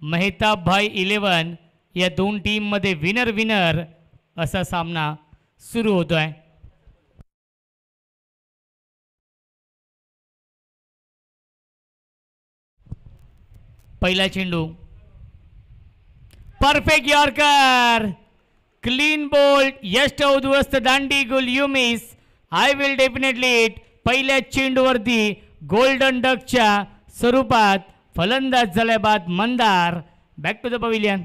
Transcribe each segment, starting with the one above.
मेहताब भाई 11 या दोन टीम मध्ये विनर विनर असा सामना सुरू होतोय. पहिला चेंडू परफेक्ट यॉर्कर क्लीन बोल्ड यष्ट उद्ध्वस्त दांडी गोल you miss. I will definitely it. पहिल्या चेंडूवरती गोल्डन डकच्या स्वरूपात फलंदाज झाल्या बाद Mandar. Back to the pavilion.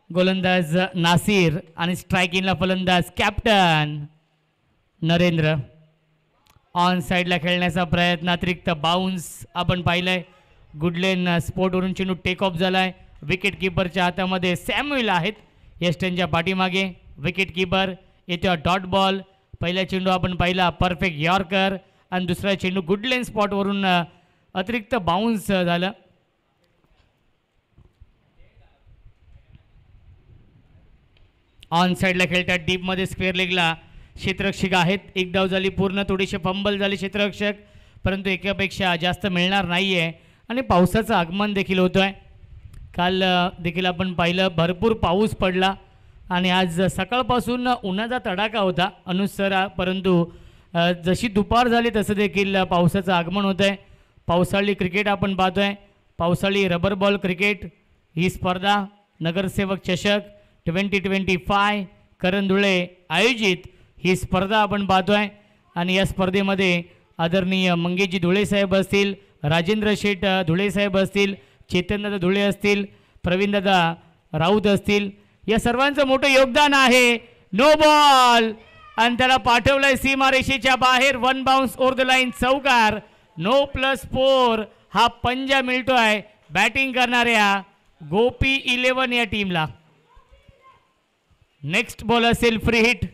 गोलंदाज नासिर आणि स्ट्रायकिंगला फलंदाज कॅप्टन नरेंद्र. ऑन साईडला खेळण्याचा प्रयत्न अतिरिक्त बाउन्स आपण पाहिलंय. गुडलेन स्पोर्टवरून चेंडू टेक ऑफ झालाय. विकेट किपरच्या हातामध्ये सॅम्युएल आहेत. यस्टनच्या पाठीमागे विकेट किपर येतो डॉट बॉल. पहिला चेंडू आपण पाहिला परफेक्ट यॉर्कर आणि दुसरा चेंडू गुडलेन स्पॉटवरून अतिरिक्त बाउन्स झालं. ऑन साईडला खेळतात डीपमध्ये स्क्वेअर लेगला क्षेत्ररक्षक आहेत. एक धाव झाली पूर्ण. थोडीशी फंबल झाली क्षेत्ररक्षक परंतु एकापेक्षा जास्त मिळणार नाही आहे. आणि पावसाचं आगमन देखील होतं आहे. काल देखील आपण पाहिलं भरपूर पाऊस पडला आणि आज सकाळपासून उन्हाचा तडाखा होता अनुसरा. परंतु जशी दुपार झाली तसं देखील पावसाचं आगमन होतं आहे. पावसाळी क्रिकेट आपण पाहतो आहे. पावसाळी रबर बॉल क्रिकेट ही स्पर्धा नगरसेवक चषक 2025 करंधुळे आयोजित ही स्पर्धा आपण पाहतो आहे. आणि या स्पर्धेमध्ये आदरणीय मंगेशजी धुळे साहेब असतील, राजेंद्र शेठ धुळे साहेब असतील, चेतनदादा धुळे असतील, प्रवीणदादा राऊत असतील, या सर्वांचं मोठं योगदान आहे. नो बॉल आणि त्याला पाठवलंय सीमारेषेच्या बाहेर. One bounce over the line चौकार. नो +4 हा पंजा मिळतोय बॅटिंग करणाऱ्या गोपी 11 या टीमला. नेक्स्ट बॉल असेल फ्री हिट.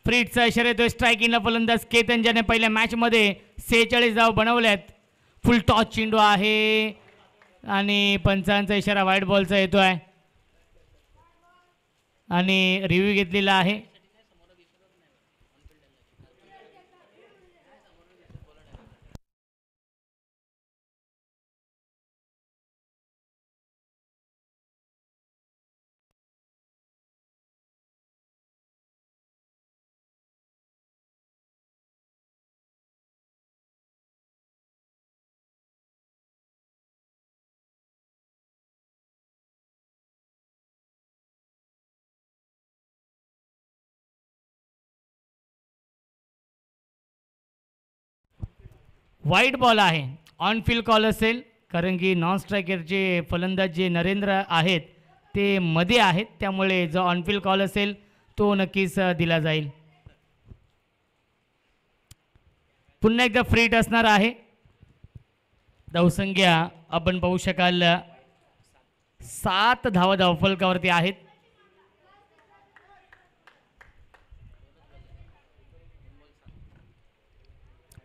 फ्रीटचा इशारा येतोय. स्ट्रायकिंगला फलंदाज केतन ज्याने पहिल्या मॅचमध्ये 46 धाव बनवल्यात. फुल टॉस चेंडू आहे आणि पंचांचा इशारा व्हाईट बॉलचा येतोय आणि रिव्ह्यू घेतलेला आहे. वाईट बॉल आहे, ऑन फील्ड कॉल असेल, कारण की नॉन स्ट्रायकरचे फलंदाज जे नरेंद्र आहेत ते मध्ये आहेत, त्यामुळे जो ऑन फील्ड कॉल असेल तो नक्कीच दिला जाईल. पुन्हा एकदा फ्री हिट असणार आहे. धावसंख्या आपण पाहू शकाल 7 धावा धावफलकावरती आहेत.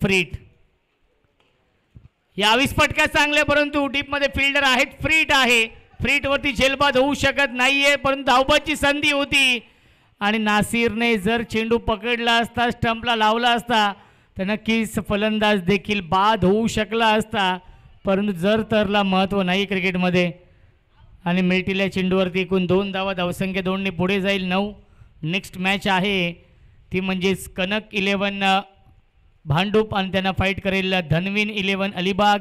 फ्री हिट या 20 फटका चांगले, परंतु डीपमध्ये फिल्डर आहेत. फ्री हिट आहे, फ्री हिटवरती झेलबाद होऊ शकत नाहीये, परंतु धावबाची संधी होती आणि नासिरने जर चेंडू पकडला असता, स्टंपला लावला असता तर नक्कीच फलंदाज देखील बाद होऊ शकला असता, परंतु जर तरला महत्त्व नाही क्रिकेटमध्ये. आणि मिळतील्या चेंडूवरती एकूण 2 धावा, धावसंख्या 2ने पुढे जाईल 9. नेक्स्ट मॅच आहे ती म्हणजेच कनक 11 भांडूप आणि त्यांना फाईट करेल धनवीन 11 अलिबाग.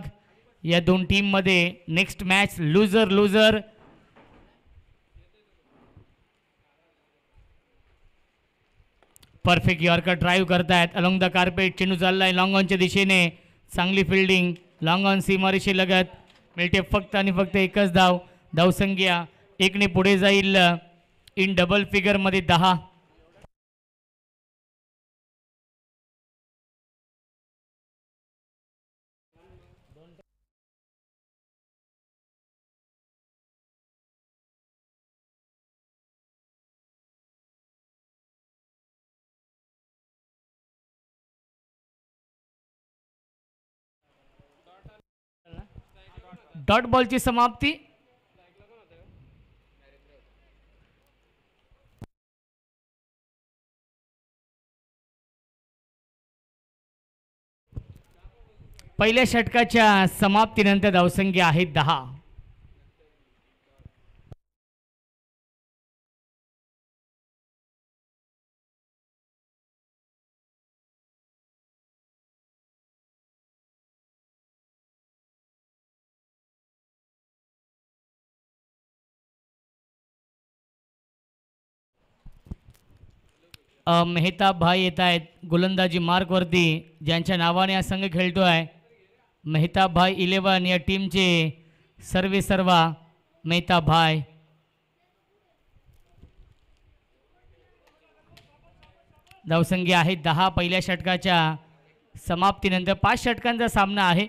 या 2 टीममध्ये next match loser loser. Perfect yorker drive करतायत अलॉंग द कार्पेट. चेंडू चाललाय लॉंग ऑनच्या दिशेने, चांगली फिल्डिंग. लॉंग ऑन सीमारेषे लगत मिळते फक्त आणि फक्त एकच धाव. धावसंख्या 1ने पुढे जाईल इन डबल फिगरमध्ये 10. डॉट बॉलची समाप्ती. पहिल्या षटकाच्या समाप्तीनंतर धावसंख्या आहे 10. मेहताब भाई येत आहेत गोलंदाजी मार्कवरती, ज्यांच्या नावाने हा संघ खेळतो आहे. मेहताब भाई 11 या टीमचे सर्वे सर्वा मेहताब भाई. धावसंख्या आहे 10. पहिल्या षटकाच्या समाप्तीनंतर 5 षटकांचा सामना आहे.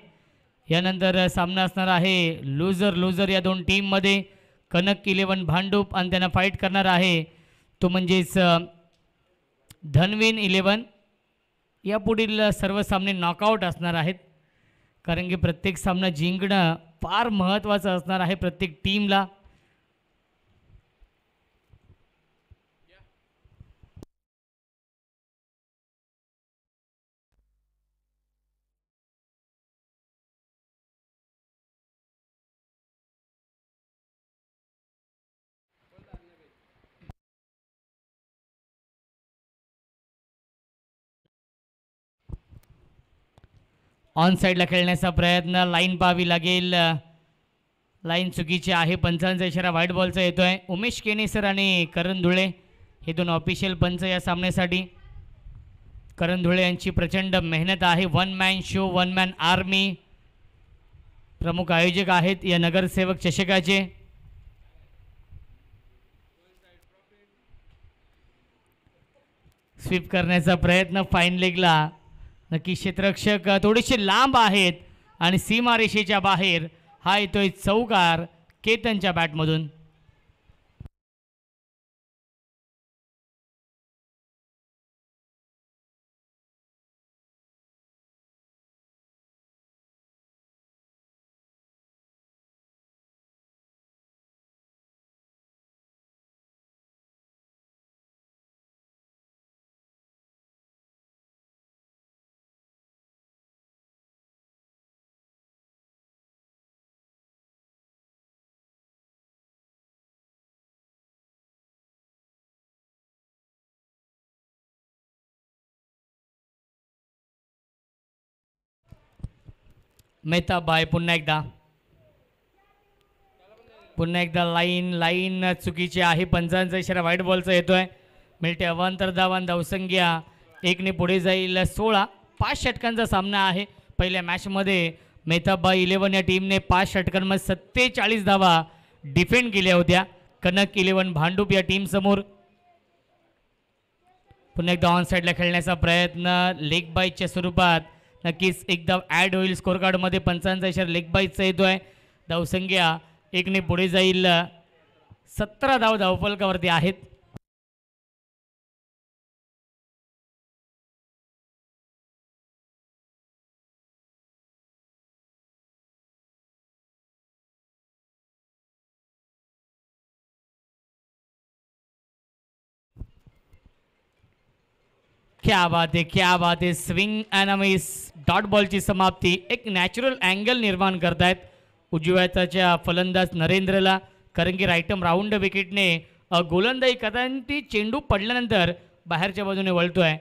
यानंतर सामना असणार आहे लूजर लूजर या 2 टीममध्ये. कनक 11 भांडूप आणि त्यांना फाईट करणार आहे तो म्हणजेच धनवीन 11. या पुढील सर्व सामने नॉकआउट असणार आहेत, कारण की प्रत्येक सामना जिंकणं फार महत्त्वाचं असणार आहे प्रत्येक टीमला. ऑन साईडला खेळण्याचा प्रयत्न, लाईन पाहावी लागेल. लाईन चुकीची आहे. पंचांचा इशारा व्हाईट बॉलचा येतो आहे. उमेश केनेसर आणि करण धुळे हे 2 ऑफिशियल पंच या सामन्यासाठी. करण धुळे यांची प्रचंड मेहनत आहे. 1 मॅन शो 1 मॅन आर्मी. प्रमुख आयोजक आहेत या नगरसेवक चषकाचे. स्वीप करण्याचा प्रयत्न फाईन लेगला. नक्की क्षेत्ररक्षक थोडेसे लांब आहेत आणि सीमारेषेच्या बाहेर. हा येतोय चौकार केतनच्या बॅटमधून. मेहताब भाई पुन्हा एकदा लाईन चुकीची आहे. पंचांचा इशारा व्हाईट बॉलचा येतोय. मिळते अवांतर धावान. धावसंख्या 1ने पुढे जाईल 16. 5 षटकांचा सामना आहे. पहिल्या मॅचमध्ये मेहताबाई 11 या टीमने 5 षटकांमध्ये 47 धावा डिफेंड केल्या होत्या कनक 11 भांडूप या टीम समोर. पुन्हा एकदा ऑन साईडला खेळण्याचा प्रयत्न लेग बाईच्या स्वरूपात नक्कीच एकदा ॲड होईल स्कोर कार्डमध्ये. पंचांचा इशारा लेग बाईचा येतोय. धावसंख्या 1ने पुढे जाईल. 17 धाव धावफलकावरती आहेत. क्या बात आहे, क्या बात आहे. स्विंग अँड मिस डॉट बॉलची समाप्ती. एक नॅचरल अँगल निर्माण करतायत उजव्याच्या फलंदाज नरेंद्रला, कारण की राईटम राऊंड विकेटने गोलंदाजी करताना ती चेंडू पडल्यानंतर बाहेरच्या बाजूने वळतोय.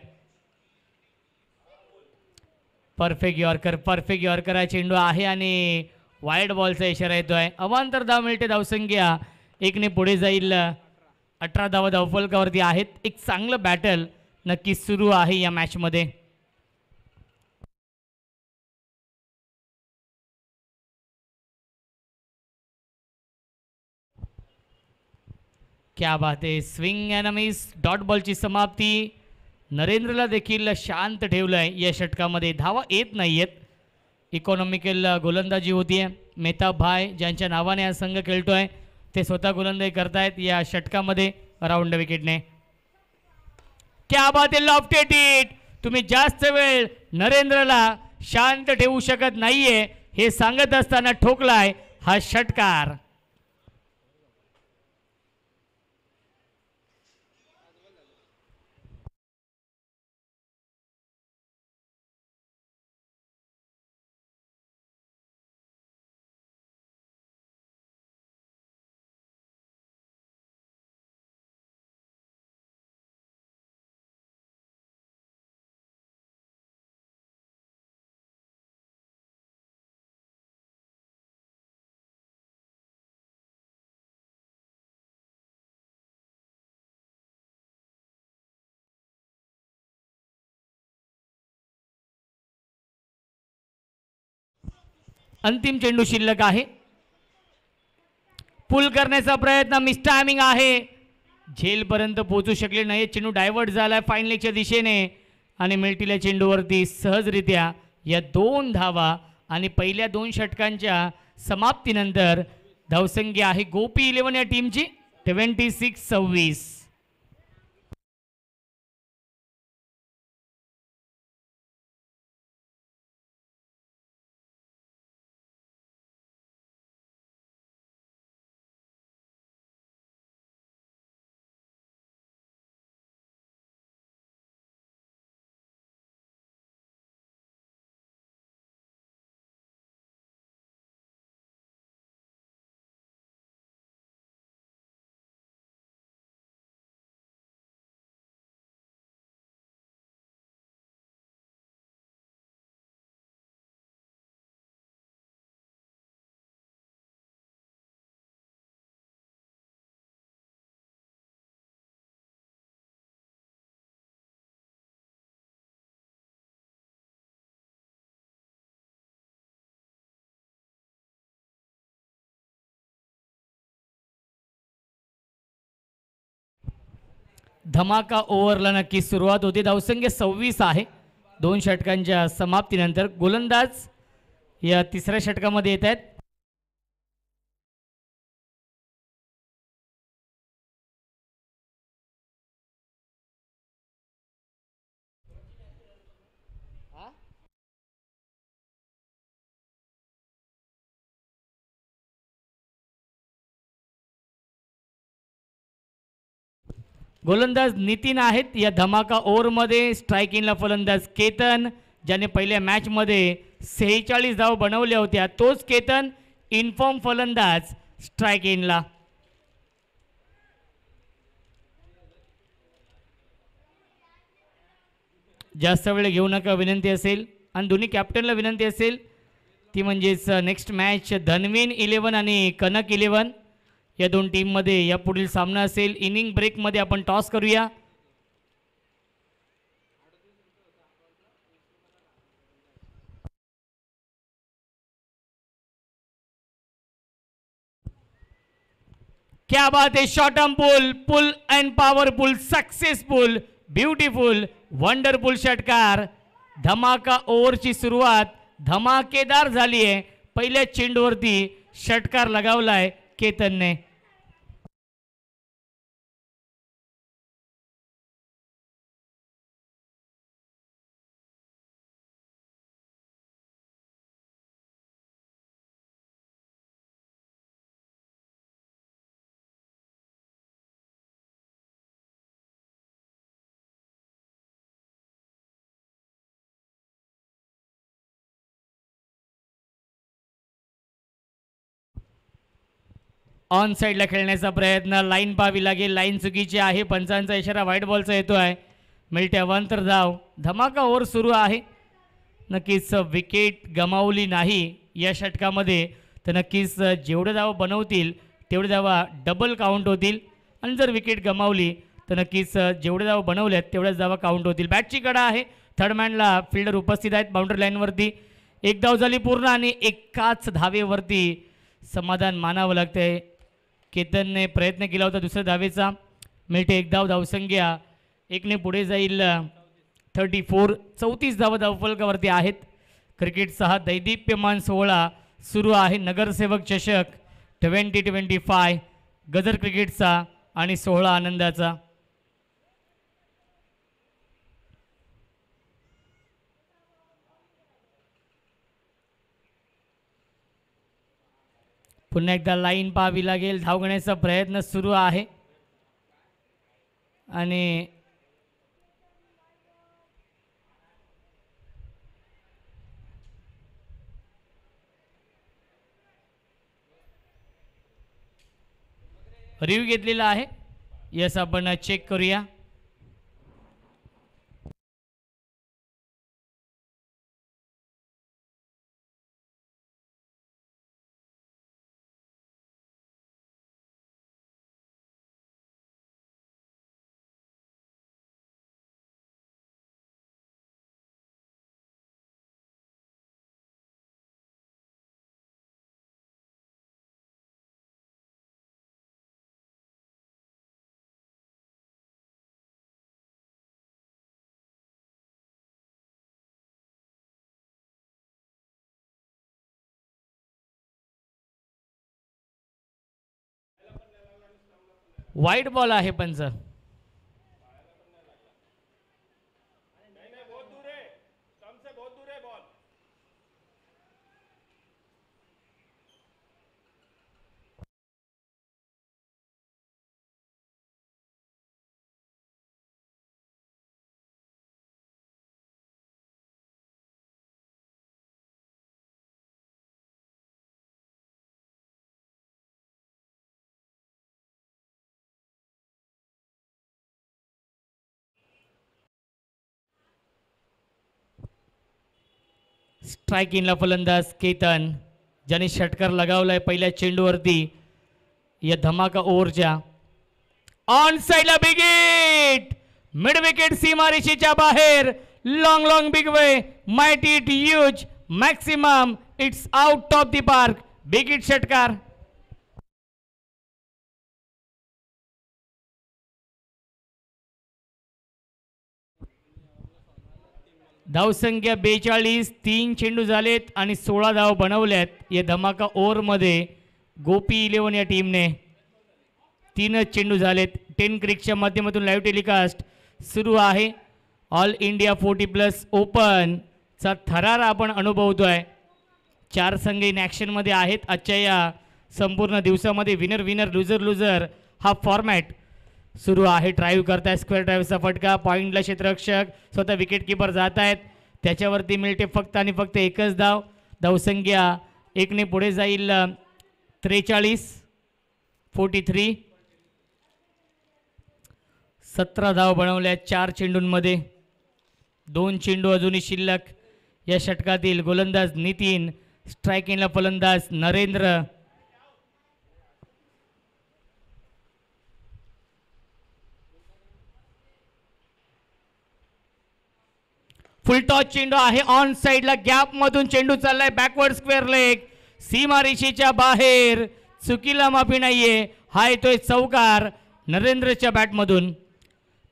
परफेक्ट यॉर्कर हा चेंडू आहे आणि वाईड बॉलचा इशारा येतोय. अवांतर धाव मिळते. धावसंख्या 1ने पुढे जाईल. 18 धावा धावफलकावरती आहेत. एक चांगलं बॅटल नक्कीच सुरू आहे या मॅचमध्ये. क्या बात आहे. स्विंग अँड मिस डॉट बॉलची समाप्ती. नरेंद्रला देखील शांत ठेवलंय या षटकामध्ये. धावा येत नाहीयेत. इकॉनॉमिकल गोलंदाजी होतीये. मेहताभाई ज्यांच्या नावाने हा संघ खेळतोय ते स्वतः गोलंदाजी करतायत या षटकामध्ये राऊंड विकेटने. क्या बात आहे. Lofted hit. तुम्ही जास्त वेळ नरेंद्रला शांत ठेवू शकत नाहीये हे सांगत असताना ठोकलाय हा षटकार. अंतिम चेंडू शिल्लक आहे. पुल करण्याचा प्रयत्न. मिस टायमिंग आहे. झेलपर्यंत पोहोचू शकले नाही. चेंडू डायव्हर्ट झालाय फाईन लेगच्या दिशेने आणि मिल्टील्या चेंडूवरती सहजरित्या या 2 धावा आणि पहिल्या 2 षटकांच्या समाप्तीनंतर धावसंख्या आहे गोपी 11 या टीमची 26-26. धमाका ओव्हरला नक्की सुरुवात होती. धावसंख्या 26 आहे 2 षटकांच्या समाप्तीनंतर. गोलंदाज या तिसऱ्या षटकामध्ये येत आहेत. गोलंदाज नितीन आहेत या धमाका ओव्हरमध्ये. स्ट्राईक इनला फलंदाज केतन, ज्याने पहिल्या मॅचमध्ये 46 धाव बनवल्या होत्या. तोच केतन इन्फॉर्म फलंदाज स्ट्राईक इनला. जास्त वेळ घेऊ नका विनंती असेल. आणि दोन्ही कॅप्टनला विनंती असेल ती म्हणजेच नेक्स्ट मॅच धनवीन 11 आणि कनक 11 या 2 टीममध्ये या पुढील सामना असेल. इनिंग ब्रेकमध्ये आपण टॉस करूया. क्या बात है, short arm pull, pull and powerful, successful, beautiful, wonderful षटकार. धमाका ओव्हरची सुरुवात धमाकेदार झाली आहे. पहिल्या चेंडूवरती षटकार लगावलाय केतनने. ऑन साईडला खेळण्याचा प्रयत्न, लाईन पाहावी लागेल, लाईन चुकीची आहे. पंचांचा इशारा व्हाईट बॉलचा येतो आहे. मिळते अवांतर धाव. धमाका ओव्हर सुरू आहे. नक्कीच विकेट गमावली नाही या षटकामध्ये तर नक्कीच जेवढे धावा बनवतील तेवढे धावा डबल काउंट होतील आणि जर विकेट गमावली तर नक्कीच जेवढे धावा बनवल्यात तेवढ्याच धावा काउंट होतील. बॅटची कडा आहे. थर्ड मॅनला फिल्डर उपस्थित आहेत बाउंड्री लाईनवरती. एक धाव झाली पूर्ण आणि एकाच धावेवरती समाधान मानावं लागतंय. केतनने प्रयत्न केला होता दुसऱ्या धावेचा. मिळते एक धाव. धावसंख्या एकने पुढे जाईल 34. 34 धावा धावफलकावरती आहेत. क्रिकेटचा हा दैदिप्यमान सोहळा सुरू आहे. नगरसेवक चषक 2025 गजर क्रिकेटचा आणि सोहळा आनंदाचा. पुन्हा एकदा लाईन पाहावी लागेल. धाव घेण्याचा प्रयत्न सुरू आहे आणि रिव्ह्यू घेतलेला आहे. यस, आपण चेक करूया. वाईट बॉल आहे पंच. स्ट्राईक इनला फलंदाज केतन ज्याने षटकार लगावलाय पहिल्या चेंडूवरती या धमाका ओव्हरच्या. ऑन साइडला बिग हिट, मिड विकेट सीमारेषेच्या बाहेर. Long long big way, mighty it huge, maximum it's out of the park. Big hit षटकार. धावसंख्या 42. 3 चेंडू झालेत आणि 16 धाव बनवल्यात या धमाका ओव्हरमध्ये. गोपी 11 या टीमने 3च चेंडू झालेत. 10 क्रिकच्या माध्यमातून लाईव्ह टेलिकास्ट सुरू आहे. ऑल इंडिया 40+ ओपनचा थरार आपण अनुभवतोय. 4 संघ इन ॲक्शनमध्ये आहेत आजच्या या संपूर्ण दिवसामध्ये. विनर विनर लुझर लुझर हा फॉर्मॅट सुरू आहे. ड्राईव्ह करताय स्क्वेअर ड्राईव्हचा फटका. पॉईंटला क्षेत्ररक्षक स्वतः विकेट किपर जात आहेत. त्याच्यावरती मिळते फक्त आणि फक्त एकच धाव. धावसंख्या 1ने पुढे जाईल 43. 17 धाव बनवल्या 4 चेंडूंमध्ये. 2 चेंडू अजूनही शिल्लक या षटकातील. गोलंदाज नितीन, स्ट्राईक इनला फलंदाज नरेंद्र. फुल टॉस चेंडू आहे. ऑन साइडला गॅप मधून चेंडू चाललाय. बॅकवर्ड स्क्वेअर लेग, सीमारेषेच्या बाहेर. चुकीला माफी नाहीये. हा येतोय चौकार नरेंद्रच्या बॅटमधून.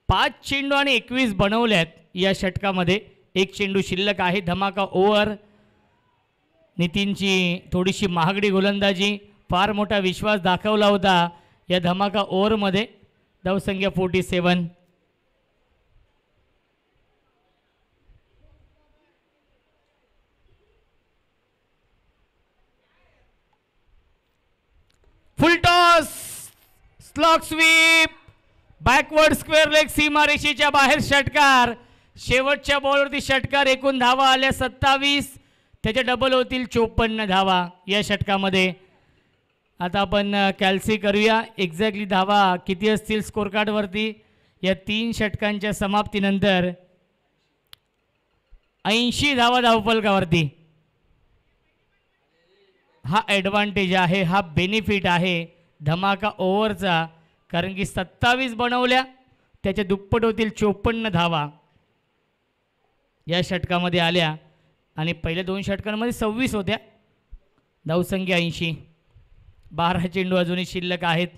5 चेंडू आणि 21 बनवल्यात या षटकामध्ये. एक चेंडू शिल्लक आहे. धमाका ओव्हर. नितीनची थोडीशी महागडी गोलंदाजी, फार मोठा विश्वास दाखवला होता या धमाका ओव्हरमध्ये. धावसंख्या 47. Full toss, slog sweep, backward square leg, सीमारेषेच्या बाहेर षटकार. शेवटच्या बॉलवरती षटकार. एकूण धावा आल्या 27. त्याच्या डबल होतील 54 धावा या षटकामध्ये. आता आपण कॅल्सी करूया एक्झॅक्टली धावा किती असतील स्कोर कार्डवरती या 3 षटकांच्या समाप्तीनंतर. 80 धावा धावफलकावरती. हा ॲडव्हान्टेज आहे, हा बेनिफिट आहे धमाका ओव्हरचा, कारण की 27 बनवल्या त्याच्या दुप्पट होतील 54 धावा या षटकामध्ये आल्या आणि पहिल्या 2 षटकांमध्ये 26 होत्या. धावसंख्या 80. 12 चेंडू अजूनही शिल्लक आहेत.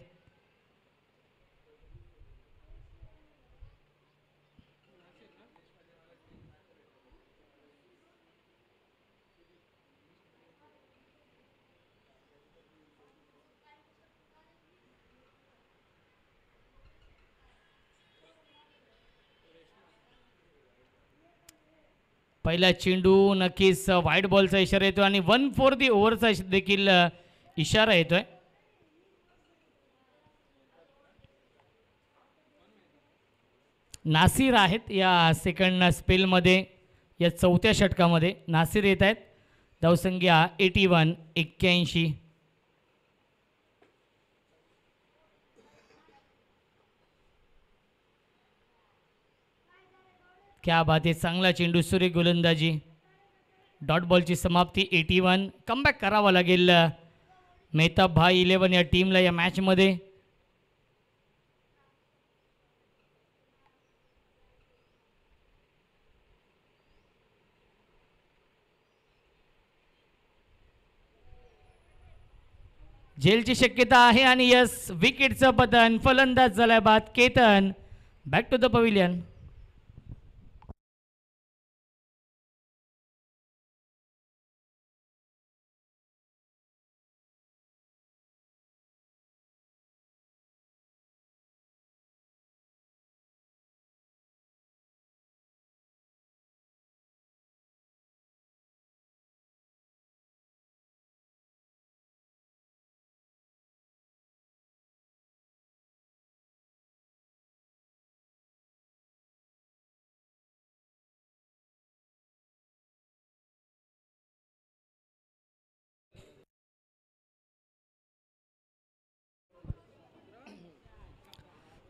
पहिला चेंडू नक्कीच व्हाईट बॉलचा इशारा येतो आणि 1 फॉर दी ओव्हरचा देखील इशारा येतोय. नासिर आहेत या सेकंड स्पेलमध्ये, या 4थ्या षटकामध्ये नासिर येत आहेत. धावसंख्या 81. 81. क्या बात आहे, चांगला चेंडू, सुरेख गोलंदाजी. डॉट बॉलची समाप्ती 81. कमबॅक करावा लागेल मेहताब भाई 11 या टीमला या मॅचमध्ये. झेलची शक्यता आहे आणि यस, विकेटचं पतन. फलंदाज झालाय बाद Ketan. Back to the pavilion.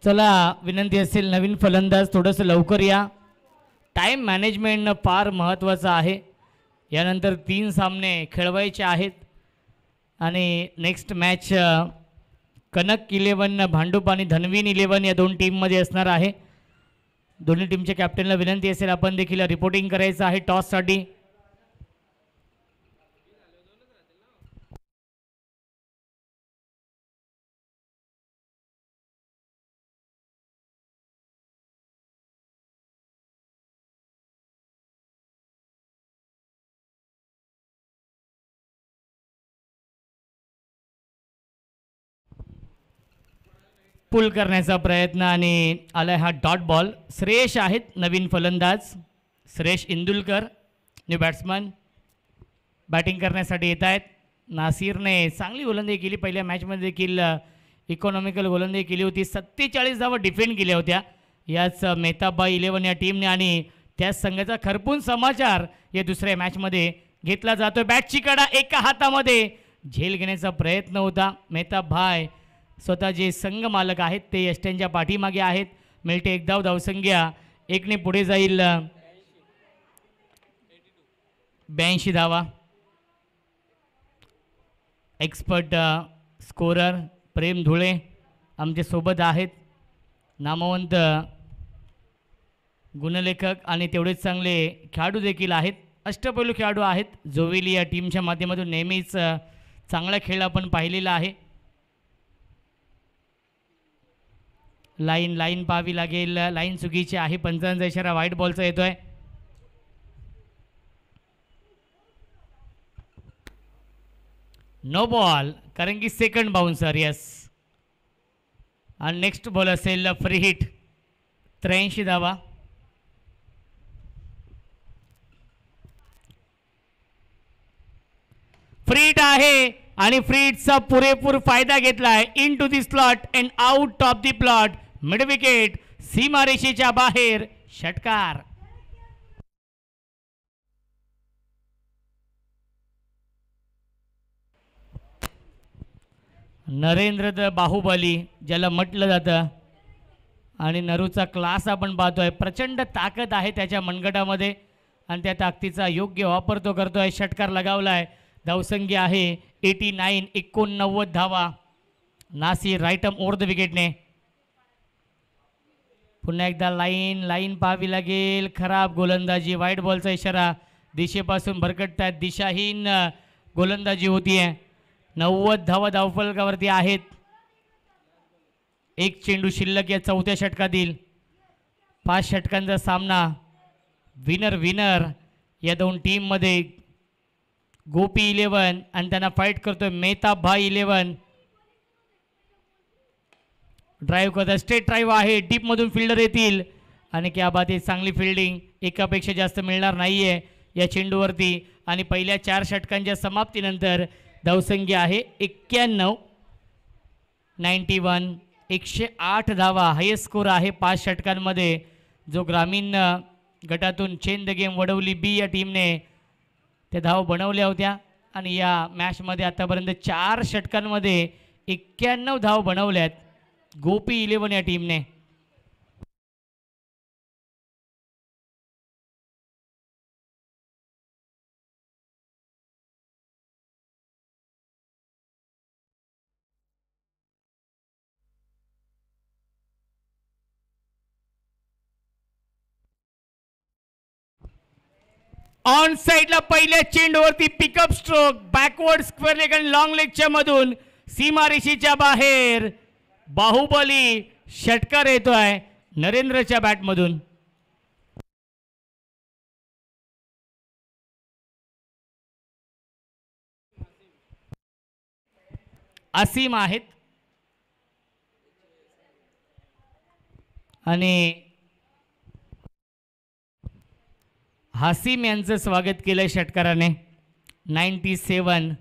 चला, विनंती असेल नवीन फलंदाज थोडंसं लवकर या. टाईम मॅनेजमेंट फार महत्त्वाचं आहे. यानंतर 3 सामने खेळवायचे आहेत आणि नेक्स्ट मॅच कनक 11 भांडूप आणि धनवीन 11 या 2 टीममध्ये असणार आहे. दोन्ही टीमच्या कॅप्टनला विनंती असेल आपण देखील रिपोर्टिंग करायचं आहे टॉससाठी. पुल करण्याचा प्रयत्न आणि आलाय हा डॉट बॉल. श्रेयश आहेत नवीन फलंदाज, Shreyash Indulkar new batsman batting करण्यासाठी येत आहेत. नासिरने चांगली गोलंदाजी केली, पहिल्या मॅचमध्ये देखील इकॉनॉमिकल गोलंदाजी केली होती. 47 धावा डिफेंड केल्या होत्या याच मेहताबाई 11 या टीमने आणि त्याच संघाचा खरपून समाचार या दुसऱ्या मॅचमध्ये घेतला जातोय. बॅटची कडा एका हातामध्ये, झेल घेण्याचा प्रयत्न होता. मेहताब भाई स्वतः जे संघ मालक आहेत ते यष्ट्यांच्या पाठीमागे आहेत. मिळते 1 धाव. धावसंख्या 1ने पुढे जाईल. 82 धावा. एक्सपर्ट स्कोरर प्रेम धुळे आमच्या सोबत आहेत. नामवंत गुणलेखक आणि तेवढेच चांगले खेळाडू देखील आहेत. अष्टपैलू खेळाडू आहेत. जोवेली या टीमच्या माध्यमातून नेहमीच चांगला खेळ आपण पाहिलेला आहे. लाईन पाहावी लागेल. लाईन चुकीची आहे. पंचांचा इशारा व्हाईट बॉलचा येतोय. नो बॉल, कारण की सेकंड बाउन्सर. यस, आणि नेक्स्ट बॉल असेल फ्री हिट. 83 धावा. फ्री हिट आहे आणि फ्री हिटचा पुरेपूर फायदा घेतलाय. Into the slot and out of the plot. Mid wicket, सीमारेषेच्या बाहेर षटकार. नरेंद्र द बाहुबली ज्याला म्हटलं जातं, आणि नरूचा क्लास आपण पाहतोय. प्रचंड ताकद आहे त्याच्या मनगटामध्ये आणि त्या ताकदीचा योग्य वापर तो करतोय. षटकार लगावलाय. धावसंख्या आहे 89. 89 धावा. Nasir right arm over the विकेटने. पुन्हा एकदा लाईन पाहावी लागेल. खराब गोलंदाजी. व्हाईट बॉलचा इशारा. दिशेपासून भरकटतात. दिशाहीन गोलंदाजी होतीये. 90 धावा धावफलकावरती आहेत. एक चेंडू शिल्लक या चौथ्या षटकातील. 5 षटकांचा सामना. विनर या दोन टीममध्ये. गोपी 11 आणि त्यांना फाईट करतोय मेहताब भाई 11. ड्राईव्ह करतात. स्ट्रेट ड्राईव्ह आहे. डीपमधून फिल्डर येतील आणि क्या बात आहे, चांगली फिल्डिंग. एकापेक्षा जास्त मिळणार नाहीये या चेंडूवरती. आणि पहिल्या 4 षटकांच्या समाप्तीनंतर धावसंख्या आहे 91. 91. 108 धावा हायेस्ट स्कोर आहे 5 षटकांमध्ये, जो ग्रामीण गटातून चेन द गेम वडवली बी या टीमने त्या धाव बनवल्या होत्या. आणि या मॅचमध्ये आतापर्यंत 4 षटकांमध्ये 91 धाव बनवल्यात गोपी 11 या टीमने. ऑन साइडला पहिल्या चेंडूवरती pickup stroke. Backward square leg आणि लॉंग लेगच्या मधून सीमारेषेच्या बाहेर. बाहुबली षटकार येतोय नरेंद्रच्या बॅटमधून. असीम आहेत आणि हासिम यांचं स्वागत केलं षटकाराने. 97.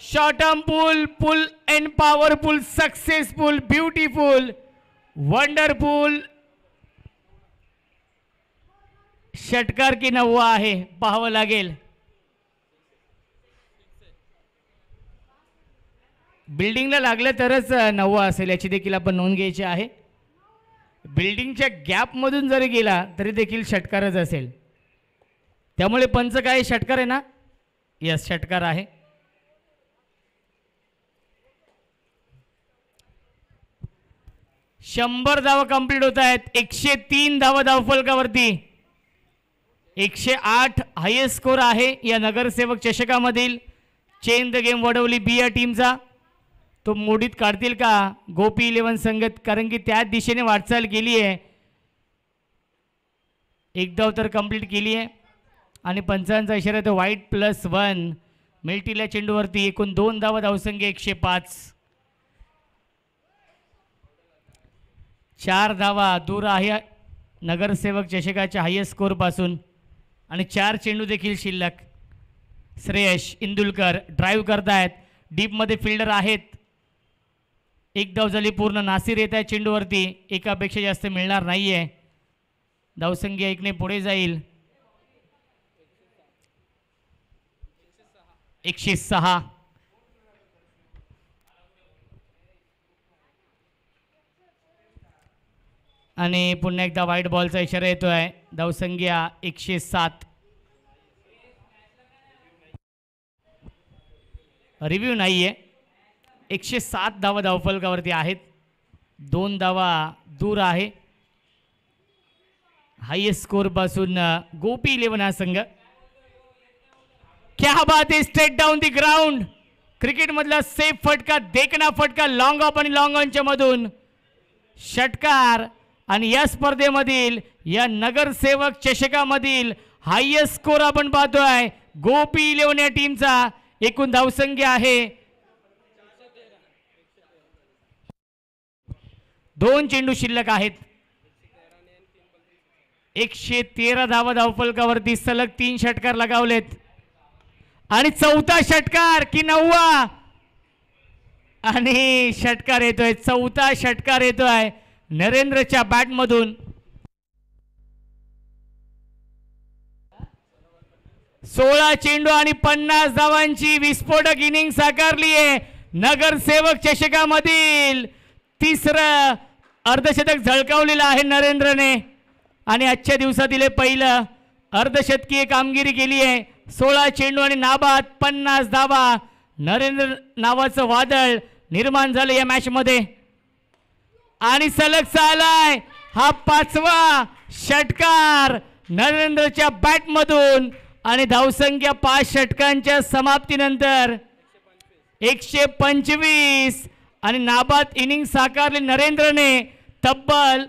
Short arm pull and powerful, successful, beautiful, wonderful षटकार की नववा आहे, पाहावं लागेल. बिल्डिंगला लागलं तरच नववा असेल याची देखील आपण नोंद घ्यायची आहे. बिल्डिंगच्या गॅपमधून जरी गेला तरी देखील षटकारच असेल. त्यामुळे पंच काय षटकार आहे ना? यस, षटकार आहे. शंभर धावा कंप्लीट होत आहेत. 103 धावा धावफलकावरती. 108 हायेस्ट स्कोर आहे या नगरसेवक चषकामधील. चेन द गेम वडवली बी या टीमचा. तो मोडीत काढतील का गोपी 11 संगत, कारण की त्या दिशेने वाटचाल केली आहे. एक धाव तर कंप्लीट केली आहे आणि पंचांचा इशारा तो व्हाईट +1. मिल्टीला चेंडूवरती एकूण 2 धावा धावसंख्या 105. 4 धावा दूर आहे नगरसेवक चषकाच्या हायेस्ट स्कोर पासून आणि 4 चेंडू देखील शिल्लक. श्रेयश इंदुलकर ड्राईव्ह करतायत. डीपमध्ये फिल्डर आहेत. एक धाव झाली पूर्ण. नासिर येत आहे चेंडूवरती. एकापेक्षा जास्त मिळणार नाहीये. धावसंख्या 1 ने पुढे जाईल. 106. आणि पुन्हा एकदा व्हाईट बॉलचा इशारा येतोय. धावसंख्या 107. रिव्ह्यू नाहीये. 107 धावा धावफलकावरती आहेत. 2 धावा दूर आहे हायेस्ट स्कोर पासून गोपी 11 हा संघ. क्या बात आहे, straight down the ground. Cricket मधला सेफ फटका, देखणा फटका, लॉंग ऑफ आणि लॉंग ऑनच्या मधून षटकार. आणि या स्पर्धेमधील या नगरसेवक चषकामधील हायएस्ट स्कोर आपण पाहतोय गोपी 11 या टीमचा. एकूण धावसंख्या आहे 2 चेंडू शिल्लक आहेत. 113 धावा धावफलकावरती सलग 3 षटकार लगावलेत. आणि चौथा षटकार की 9वा, आणि षटकार येतोय, चौथा षटकार येतोय नरेंद्रच्या बॅटमधून. 16 चेंडू आणि 50 धावांची विस्फोटक इनिंग साकारली आहे. नगरसेवक चषकामधील तिसरं अर्धशतक झळकावलेलं आहे नरेंद्रने. आणि आजच्या दिवसातील पहिलं अर्धशतकीय कामगिरी केली आहे. 16 चेंडू आणि नाबाद 50 धावा. नरेंद्र नावाचं वादळ निर्माण झालं या मॅच मध्ये. आणि सलग चालाय हा 5वा षटकार नरेंद्रच्या बॅट मधून. आणि धावसंख्या 5 षटकांच्या समाप्तीनंतर 125 आणि नाबाद इनिंग साकारले नरेंद्रने. तब्बल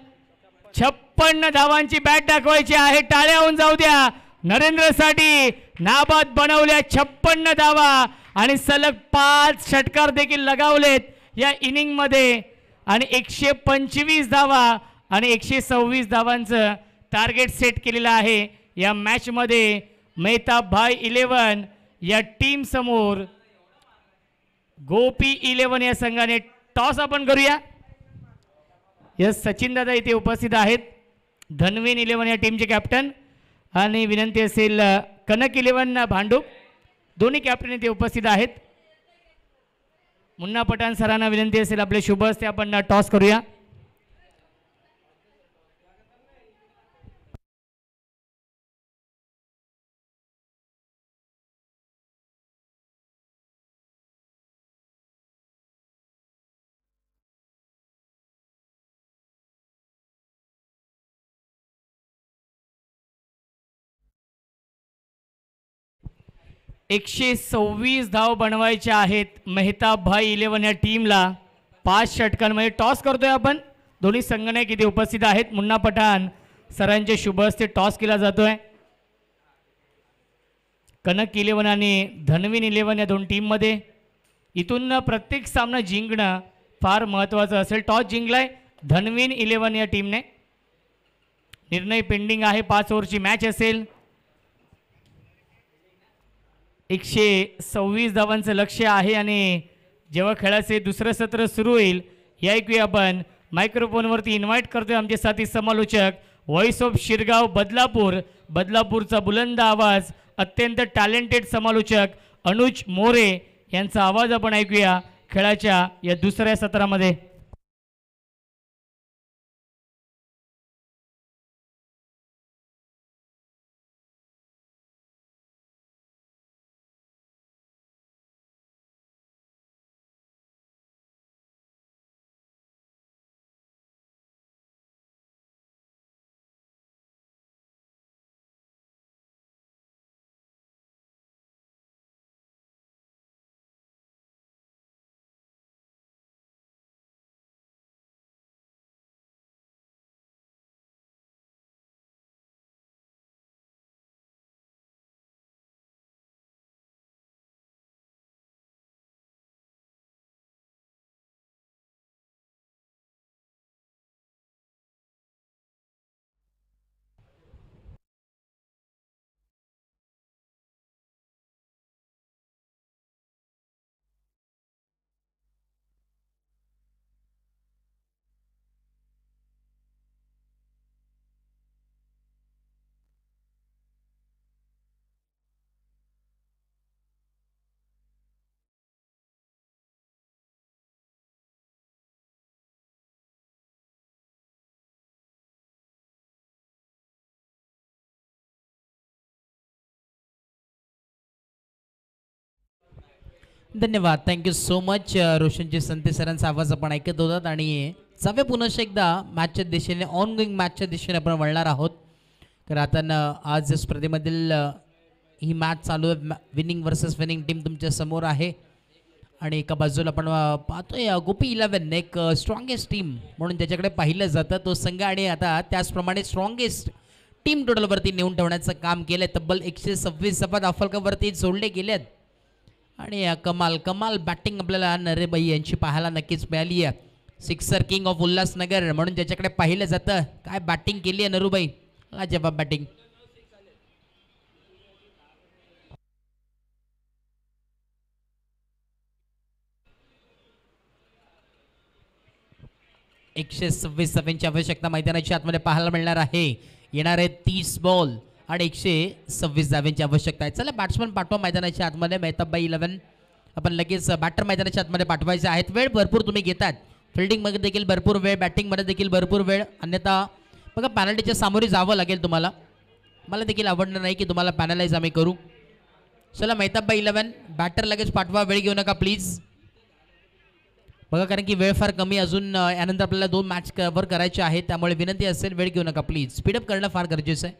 56 धावांची बॅट दाखवायची आहे. टाळ्या होऊन जाऊ द्या नरेंद्रसाठी. नाबाद बनवल्या 56 धावा आणि सलग 5 षटकार देखील लगावलेत या इनिंग मध्ये. आणि 125 धावा आणि 126 धावांचं टार्गेट सेट केलेलं आहे या मॅच मध्ये. मेहताब भाई 11 या टीम समोर गोपी 11 या संघाने टॉस आपण करूया. यस, सचिन दादा इथे उपस्थित आहेत, धनवीन 11 या टीमचे कॅप्टन. आणि विनंती असेल कनक 11 भांडूप दोन्ही कॅप्टन इथे उपस्थित आहेत. मुन्ना पठाण सरांना विनंती असेल आपले शुभ हस्ते आपण टॉस करूया. एकशे 26 धाव बनवायच्या आहेत मेहताब भाई 11 या टीमला. 5 षटकांमध्ये टॉस करतोय आपण. दोन्ही संघनायक इथे उपस्थित आहेत. मुन्ना पठाण सरांचे शुभ हस्ते टॉस केला जातोय. कनक 11 आणि धनवीन 11 या दोन टीममध्ये इथून प्रत्येक सामना जिंकणं फार महत्त्वाचं असेल. टॉस जिंकलाय धनवीन 11 या टीमने. निर्णय पेंडिंग आहे. 5 ओव्हरची मॅच असेल. 126 धावांचं लक्ष्य आहे. आणि जेव्हा खेळाचे दुसरं सत्र सुरू होईल या ऐकूया आपण. मायक्रोफोनवरती इन्व्हाइट करतोय आमचे साथी समालोचक व्हॉइस ऑफ शिरगाव बदलापूर, बदलापूरचा बुलंद आवाज, अत्यंत टॅलेंटेड समालोचक अनुज मोरे यांचा आवाज आपण ऐकूया खेळाच्या या दुसऱ्या सत्रामध्ये. धन्यवाद, थँक्यू सो मच. रोशनजी संते सरांचा आवाज आपण ऐकत होतात. आणि जाऊया पुन्हा एकदा मॅचच्या दिशेने, ऑन गोईंग मॅचच्या दिशेने आपण वळणार आहोत. तर आता आज स्पर्धेमधील ही मॅच चालू आहे. विनिंग वर्सेस विनिंग टीम तुमच्या समोर आहे आणि एका बाजूला आपण पाहतोय गोपी 11 एक स्ट्रॉंगेस्ट टीम म्हणून त्याच्याकडे पाहिलं जातं तो संघ आणि आता त्याचप्रमाणे स्ट्रॉंगेस्ट टीम टोटलवरती नेऊन ठेवण्याचं काम केलं आहे. तब्बल 126 सपाट अफलकावरती जोडले गेलेत आणि कमाल कमाल बॅटिंग आपल्याला नरेबाई यांची पाहायला नक्कीच मिळाली आहे. सिक्सर किंग ऑफ उल्हासनगर म्हणून त्याच्याकडे पाहिलं जातं. काय बॅटिंग केली आहे नरूबाई, लाजवाब बॅटिंग. एकशे 26 धावांची आवश्यकता मैदानाच्या आतमध्ये पाहायला मिळणार आहे. येणार आहे 30 बॉल आणि 126 धावांची आवश्यकता आहे. चला बॅट्समन पाठवा मैदानाच्या आतमध्ये. मेहताबाई 11 आपण लगेच बॅटर मैदानाच्या आतमध्ये पाठवायचे आहेत. वेळ भरपूर तुम्ही घेतात, फिल्डिंगमध्ये देखील भरपूर वेळ, बॅटिंगमध्ये देखील भरपूर वेळ. अन्यथा बघा पॅनल्टीच्या सामोरे जावं लागेल तुम्हाला. मला देखील आवडणार नाही की तुम्हाला पॅनलाइज आम्ही करू. चला मेहताबाई 11 बॅटर लगेच पाठवा, वेळ घेऊ नका प्लीज. बघा कारण की वेळ फार कमी, अजून यानंतर आपल्याला 2 मॅच कव्हर करायचे आहेत, त्यामुळे विनंती असेल वेळ घेऊ नका प्लीज. स्पीडअप करणं फार गरजेचं आहे.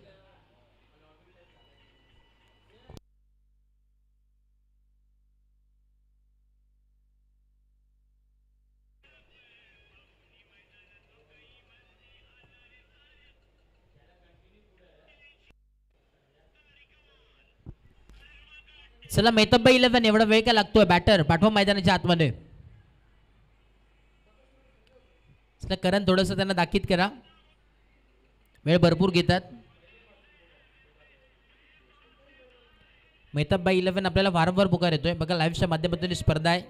चला मेहताबाई 11 एवढा वेळ काय लागतोय, बॅटर पाठवा मैदानाच्या आतमध्ये. चला करण थोडंसं त्यांना दाखीत करा, वेळ भरपूर घेतात. मेहताबाई 11 आपल्याला वारंवार पुकार येतोय. बघा लाईव्हच्या माध्यमातून ही स्पर्धा आहे.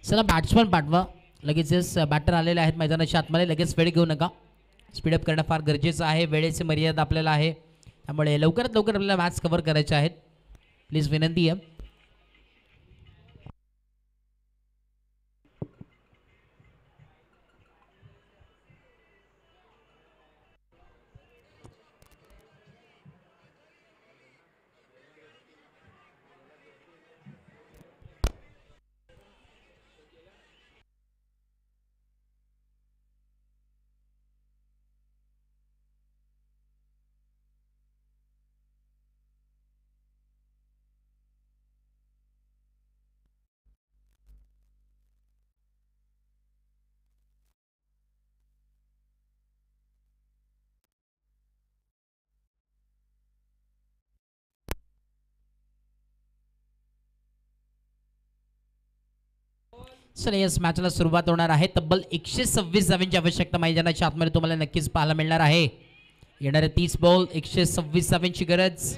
चला बॅट्समन पाठवा लगेचच. बॅटर आलेले आहेत मैदानाच्या आतमध्ये, लगेच वेळ घेऊ नका. स्पीडअप करणं फार गरजेचं आहे. वेळेची मर्यादा आपल्याला आहे, त्यामुळे लवकरात लवकर आपल्याला मॅच कव्हर करायचे आहेत. प्लीज विनंती आहे. चला यस मॅचला सुरुवात होणार आहे. तब्बल 126 धावांची आवश्यकता मैदानाच्या आतमध्ये तुम्हाला नक्कीच पाहायला मिळणार आहे. येणारे 30 बॉल 126 धावांची गरज.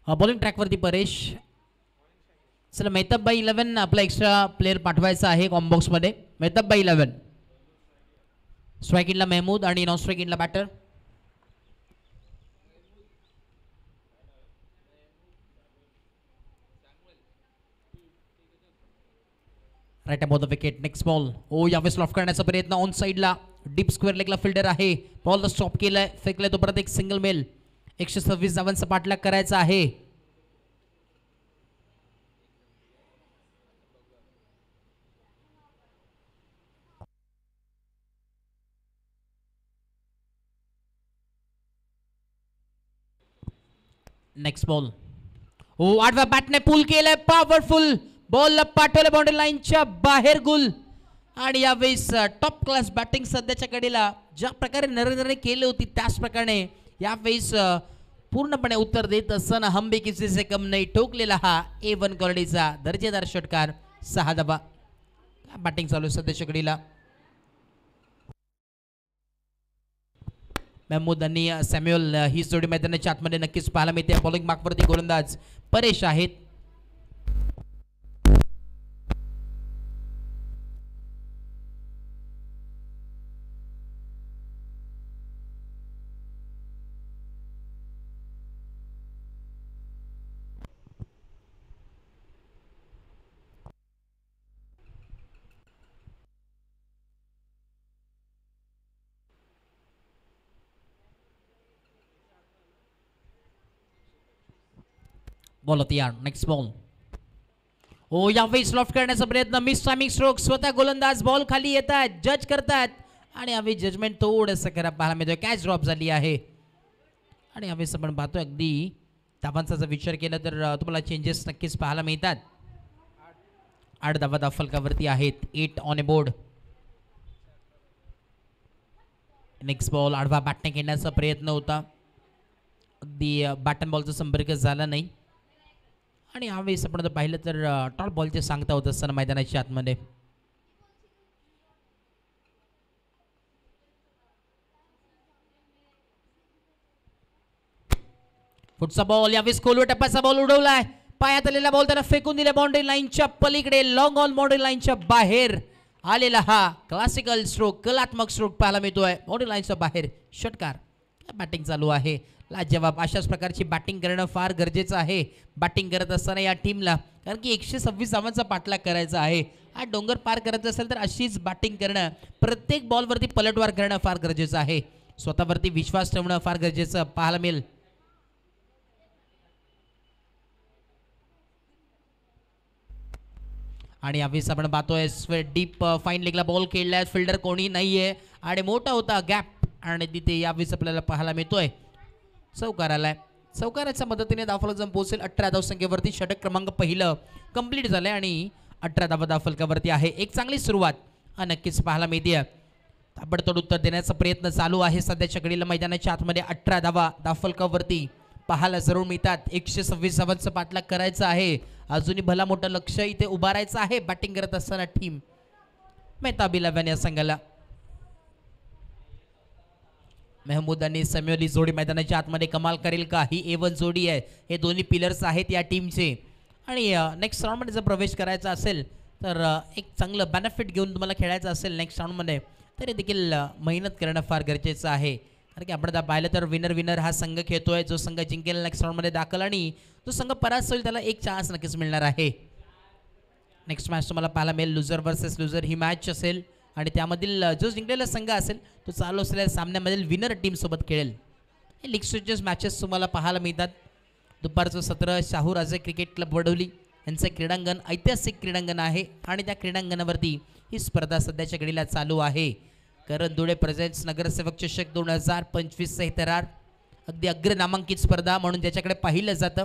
बॉलिंग ट्रॅकवरती परेश. चला मेहताबाई 11 आपला एक्स्ट्रा प्लेअर पाठवायचा आहे कॉम्बॉक्समध्ये. मेहताबाई 11 स्ट्राईक इनला मेहमूद आणि नॉन स्ट्राईक इनला batter. Right about the wicket. Next ball. ओ यावेळेस लॉफ करण्याचा प्रयत्न ऑन साईडला डीप स्क्वेअर लेगला फिल्डर आहे. बॉल स्टॉप केलाय, फेकलाय तो परत एक सिंगल मेल. 126 धावांचा पाठलाग करायचा आहे. Next ball. ओ आडव्या बॅटने पुल केलंय, पॉवरफुल बॉल पाठवलं बाउंड्री लाईनच्या बाहेर गुल. आणि यावेळेस टॉप क्लास बॅटिंग सध्याच्या कडेला ज्या प्रकारे नरेंद्रने केली होती त्याच प्रकारे यावेळेस पूर्णपणे उत्तर देत असताना हम भी किसी से कम नाही ठोकलेला हा A1 क्वालिटीचा दर्जेदार षटकार. 6 धावा. बॅटिंग चालू सध्याच्या कडेला. महमूद आणि सॅम्युअल ही जोडी मैदानाच्या आतमध्ये नक्कीच पाहायला मिळते. बॉलिंग मार्कवरती गोलंदाज परेश आहेत. बॉल होती यार. Next ball. ओ यावेळेस लॉफ्ट करण्याचा प्रयत्न, मिस टायमिंग स्ट्रोक. स्वतः गोलंदाज बॉल खाली येतात, जज करतात आणि यावेळी जजमेंट थोडंसं खराब पाहायला मिळतोय. कॅच ड्रॉप झाली आहे आणि यावेळेस आपण पाहतोय अगदी धावांचा जर विचार केला तर तुम्हाला चेंजेस नक्कीच पाहायला मिळतात. 8 धावा फलकावरती आहेत. 8 on a board. Next ball. आडवा बॅटने खेळण्याचा प्रयत्न होता, अगदी बॅटन बॉलचा संपर्क झाला नाही आणि यावेळेस आपण पाहिलं तर टॉप बॉलचे सांगता होत असताना मैदानाच्या आतमध्ये. पुढचा बॉल. यावेळेस खोलू टप्प्याचा बॉल उडवलाय, पायात आलेला बॉल त्याला फेकून दिला बाउंड्री लाईनच्या पलीकडे. लॉंग ऑन बाउंड्री लाईनच्या बाहेर आलेला हा क्लासिकल स्ट्रोक, कलात्मक स्ट्रोक पाहायला मिळतोय. बाउंड्री लाईनच्या बाहेर षटकार. बॅटिंग चालू आहे. लाजवाब अशाच प्रकारची बॅटिंग करणं फार गरजेचं आहे बॅटिंग करत असताना या टीमला, कारण की 126 धावांचा पाठलाग करायचा आहे. हा डोंगर पार करत असेल तर अशीच बॅटिंग करणं, प्रत्येक बॉलवरती पलटवार करणं फार गरजेचं आहे. स्वतःवरती विश्वास ठेवणं फार गरजेचं पाहायला मिळेल. आणि यावेळेस आपण पाहतोय डीप फाईन लेगला बॉल खेळलाय, फिल्डर कोणी नाहीये आणि मोठा होता गॅप आणि तिथे यावेळेस आपल्याला पाहायला मिळतोय चौकार आलाय. चौकाराच्या मदतीने धावफलक जम पोहोचेल 18 धावसंख्येवरती. षटक क्रमांक पहिलं कंप्लीट झालंय आणि 18 धावा धावफलकावरती आहे. एक चांगली सुरुवात नक्कीच पाहायला मिळते. ताबडतोब उत्तर देण्याचा प्रयत्न चालू आहे सध्याच्या घडीला मैदानाच्या आतमध्ये. 18 धावा धावफलकावरती पाहायला जरूर मिळतात. 126 धावांचा पाठलाग करायचा आहे. अजूनही भला मोठं लक्ष इथे उभारायचं आहे बॅटिंग करत असताना टीम मेहताब 11 या संघाला. महमूद आणि सॅम्युअल जोडी मैदानाच्या आतमध्ये कमाल करेल का? ही A1 जोडी आहे. हे दोन्ही पिलर्स आहेत या टीमचे आणि नेक्स्ट राऊंडमध्ये जर प्रवेश करायचा असेल तर एक चांगलं बेनिफिट घेऊन तुम्हाला खेळायचं असेल नेक्स्ट राऊंडमध्ये तरी देखील मेहनत करणं फार गरजेचं आहे. कारण की आपण पाहिलं तर विनर हा संघ खेळतोय. जो संघ जिंकेल नेक्स्ट राऊंडमध्ये दाखल आणि जो संघ परास्त होईल त्याला एक चान्स नक्कीच मिळणार आहे. नेक्स्ट मॅच तुम्हाला पाहायला मिळेल लुझर वर्सेस लुझर ही मॅच असेल आणि त्यामधील जो जिंकलेला संघ असेल तो चालू असलेल्या सामन्यामधील विनर टीमसोबत खेळेल. हे लीग स्टेजेस मॅचेस तुम्हाला पाहायला मिळतात. दुपारचं सत्र शाहू राजे क्रिकेट क्लब वडवली यांचं क्रीडांगण ऐतिहासिक क्रीडांगण आहे आणि त्या क्रीडांगणावरती ही स्पर्धा सध्याच्या घडीला चालू आहे. करण धुळे प्रेझेंट्स नगरसेवक चषक 2025 इतरार अगदी अग्र नामांकित स्पर्धा म्हणून ज्याच्याकडे पाहिलं जातं.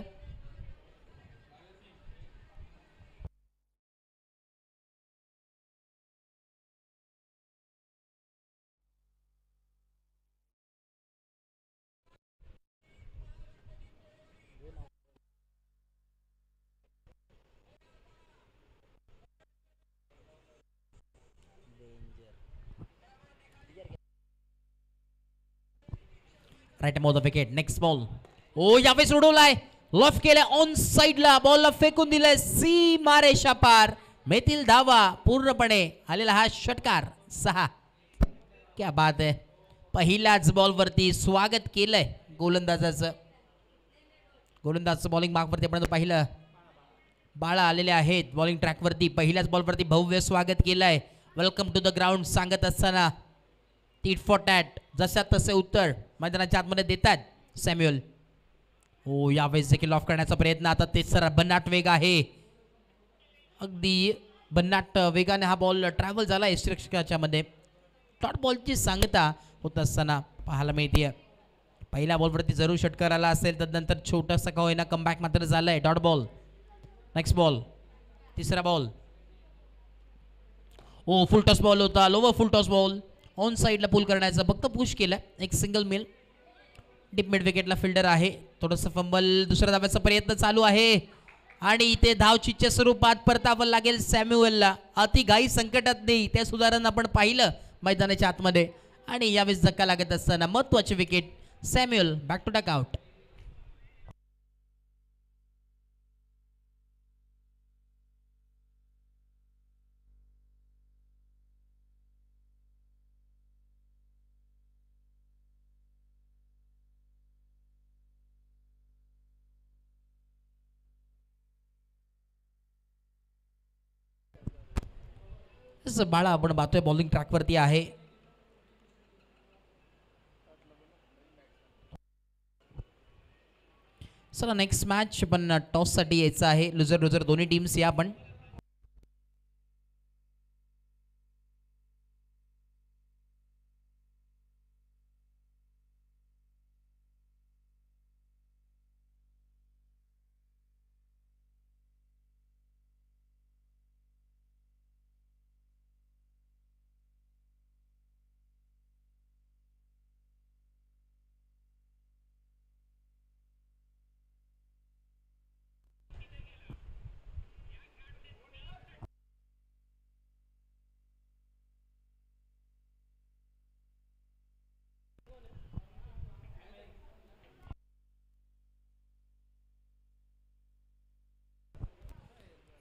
Right about the wicket. Next ball. ओ यावेळेस उडवलाय, लॉफ केलाय ऑन साइडला, बॉलला फेकून दिलाय सीमारेषा पार. मेतील धावा पूर्णपणे आलेला हा षटकार. 6. क्या बात आहे. पहिल्याच बॉलवरती स्वागत केलंय गोलंदाजाचं. गोलंदाजचं बॉलिंग मार्कवरती आपण पाहिलं बाळा आलेले आहेत बॉलिंग ट्रॅकवरती. पहिल्याच बॉलवरती भव्य स्वागत केलंय. वेलकम टू द ग्राउंड सांगत असताना टीट फॉर टॅट जशा तसे उत्तर मैदानाच्या आतमध्ये देतात सॅम्युअल. हो यावेळेस देखील ऑफ करण्याचा प्रयत्न. आता तिसरा भन्नाट वेग आहे. अगदी भन्नाट वेगाने हा बॉल ट्रॅव्हल झाला यष्टिरक्षकाच्या मध्ये. डॉट बॉलची सांगता होत असताना पाहायला मिळते. पहिल्या बॉलवरती जरूर षटकार आला असेल तर नंतर छोटासा का होईना कमबॅक मात्र झालाय. Dot ball. Next ball. तिसरा बॉल. ओ फुल टॉस बॉल होता. Lower full toss ball on साईडला पुल करण्याचा फक्त पुश केलं. एक सिंगल मिल. डीप मिड विकेटला फिल्डर आहे. थोडंसं फंबल. दुसऱ्या धाव्याचा प्रयत्न चालू आहे आणि इथे धावचीच्या स्वरूपात परतावं लागेल सॅम्युअलला. अति घाई संकटात नाही ते सुधारण आपण पाहिलं मैदानाच्या आतमध्ये. आणि यावेळेस धक्का लागत असताना महत्वाची wicket. Samuel back to duck out. बाळा आपण पाहतोय बॉलिंग ट्रॅकवरती आहे. चला नेक्स्ट मॅच पण टॉस साठी यायचं आहे. लुझर लुझर दोन्ही टीम्स या पण.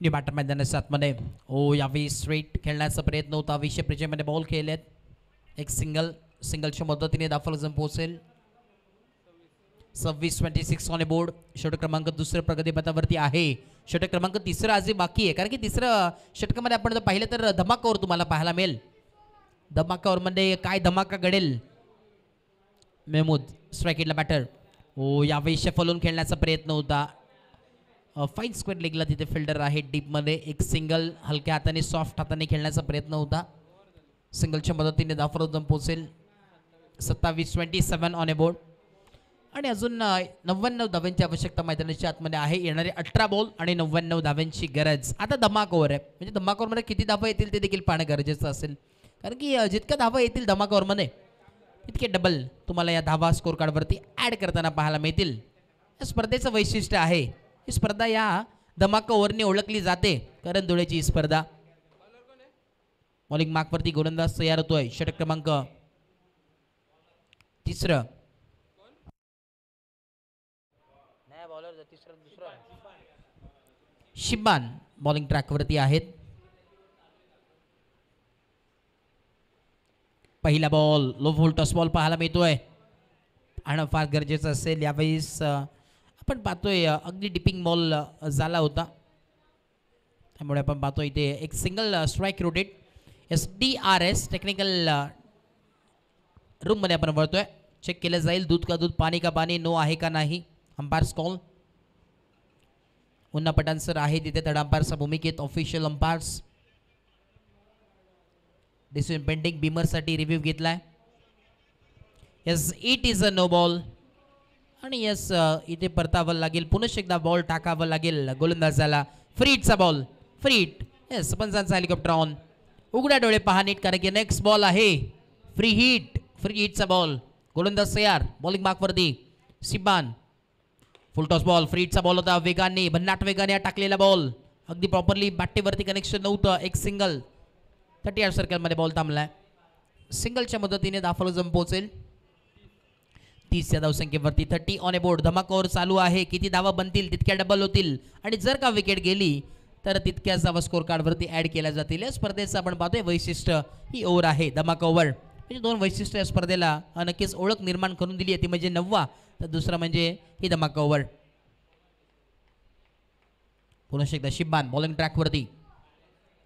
बॅटर मैदानाच्या आतमध्ये. ओ यावेळी स्ट्रेट खेळण्याचा प्रयत्न होता. विषय प्रिचेमध्ये बॉल खेळलेत. एक सिंगलच्या मदतीने दाफल पोहोचेल. 26-26 ऑन बोर्ड. षटक क्रमांक दुसऱ्या प्रगतीपथावरती आहे. षटक क्रमांक तिसरा अजून बाकी आहे कारण की तिसरं षटकामध्ये आपण जर पाहिलं तर धमाकावर तुम्हाला पाहायला मिळेल. धमाकावरमध्ये काय धमाका घडेल. मेहमूद स्ट्रायकीटला बॅटर. ओ यावेळी शफलून खेळण्याचा प्रयत्न होता. फाईन स्क्वेअर लेगला तिथे फिल्डर आहे डीपमध्ये. एक सिंगल हलक्या हाताने सॉफ्ट हाताने खेळण्याचा प्रयत्न होता. सिंगलच्या मदतीने दाफरोजम पोहोचेल. 27-27 ऑन बोर्ड. आणि अजून 99 धाव्यांची आवश्यकता मैदानाच्या आतमध्ये आहे. येणारे 18 बॉल आणि 99 धाव्यांची गरज. आता धमाक ओव्हर आहे म्हणजे धमाक ओव्हरमध्ये किती धावा येतील ते देखील पाहणं गरजेचं असेल कारण की जितक्या धावा येतील धमाक ओव्हरमध्ये तितके डबल तुम्हाला या धावा स्कोर कार्डवरती ॲड करताना पाहायला मिळतील. या स्पर्धेचं वैशिष्ट्य आहे. ही स्पर्धा या धमाका ओव्हरने ओळखली जाते. करंदुळेची ही स्पर्धा. बॉलिंग मार्कवरती गोलंदाज तयार होतोय. षटक क्रमांक तिसरं. शिबान बॉलिंग ट्रॅकवरती आहेत. पहिला बॉल लो फुल टॉस बॉल पाहायला मिळतोय. आणि फार गरजेचं असेल यावेळेस. आपण पाहतोय अगदी डिपिंग बॉल झाला होता त्यामुळे आपण पाहतोय इथे एक single strike rotate. SDRS technical रूममध्ये आपण वळतोय. चेक केलं जाईल दूध का दूध पाणी का पाणी नो आहे का नाही. Umpire's call. पुन्हा पठाण सर आहे तिथे थर्ड अंपायरच्या भूमिकेत. Official umpires. Decision pending. बीमरसाठी रिव्ह्यू घेतलाय. Yes it is a no ball. आणि यस इथे परतावं लागेल. पुनश्च एकदा बॉल टाकावं लागेल गोलंदाजाला. फ्रीटचा बॉल. फ्रीट. यस पंचांचा हेलिकॉप्टर ऑन. उघड्या डोळे पहा नीट कारण की नेक्स्ट बॉल आहे. Free hit. फ्री हिटचा बॉल. गोलंदाज तयार. बॉलिंग मार्कवरती सिबान. Full toss ball. फ्रीटचा बॉल होता. वेगाने भन्नाट वेगाने टाकलेला बॉल. अगदी प्रॉपरली बाट्टीवरती कनेक्शन नव्हतं. एक सिंगल 30 सर्कलमध्ये बॉल थांबलाय. सिंगलच्या मदतीने दाफलोजम पोहोचेल. 30 या धावसंख्येवरती 30 ऑन बोर्ड. धमाकावर चालू आहे. किती धावा बनतील तितक्या डबल होतील आणि जर का विकेट गेली तर तितक्याच धावा स्कोर कार्डवरती ॲड केल्या जातील. या स्पर्धेचं आपण पाहतोय वैशिष्ट्य ही ओव्हर आहे. धमाका ओव्हर म्हणजे दोन वैशिष्ट्य या स्पर्धेला नक्कीच ओळख निर्माण करून दिली आहे. ती म्हणजे 90 तर दुसरा म्हणजे ही धमाका ओव्हर. पुन्हा एकदा शिब्बान बॉलिंग ट्रॅकवरती,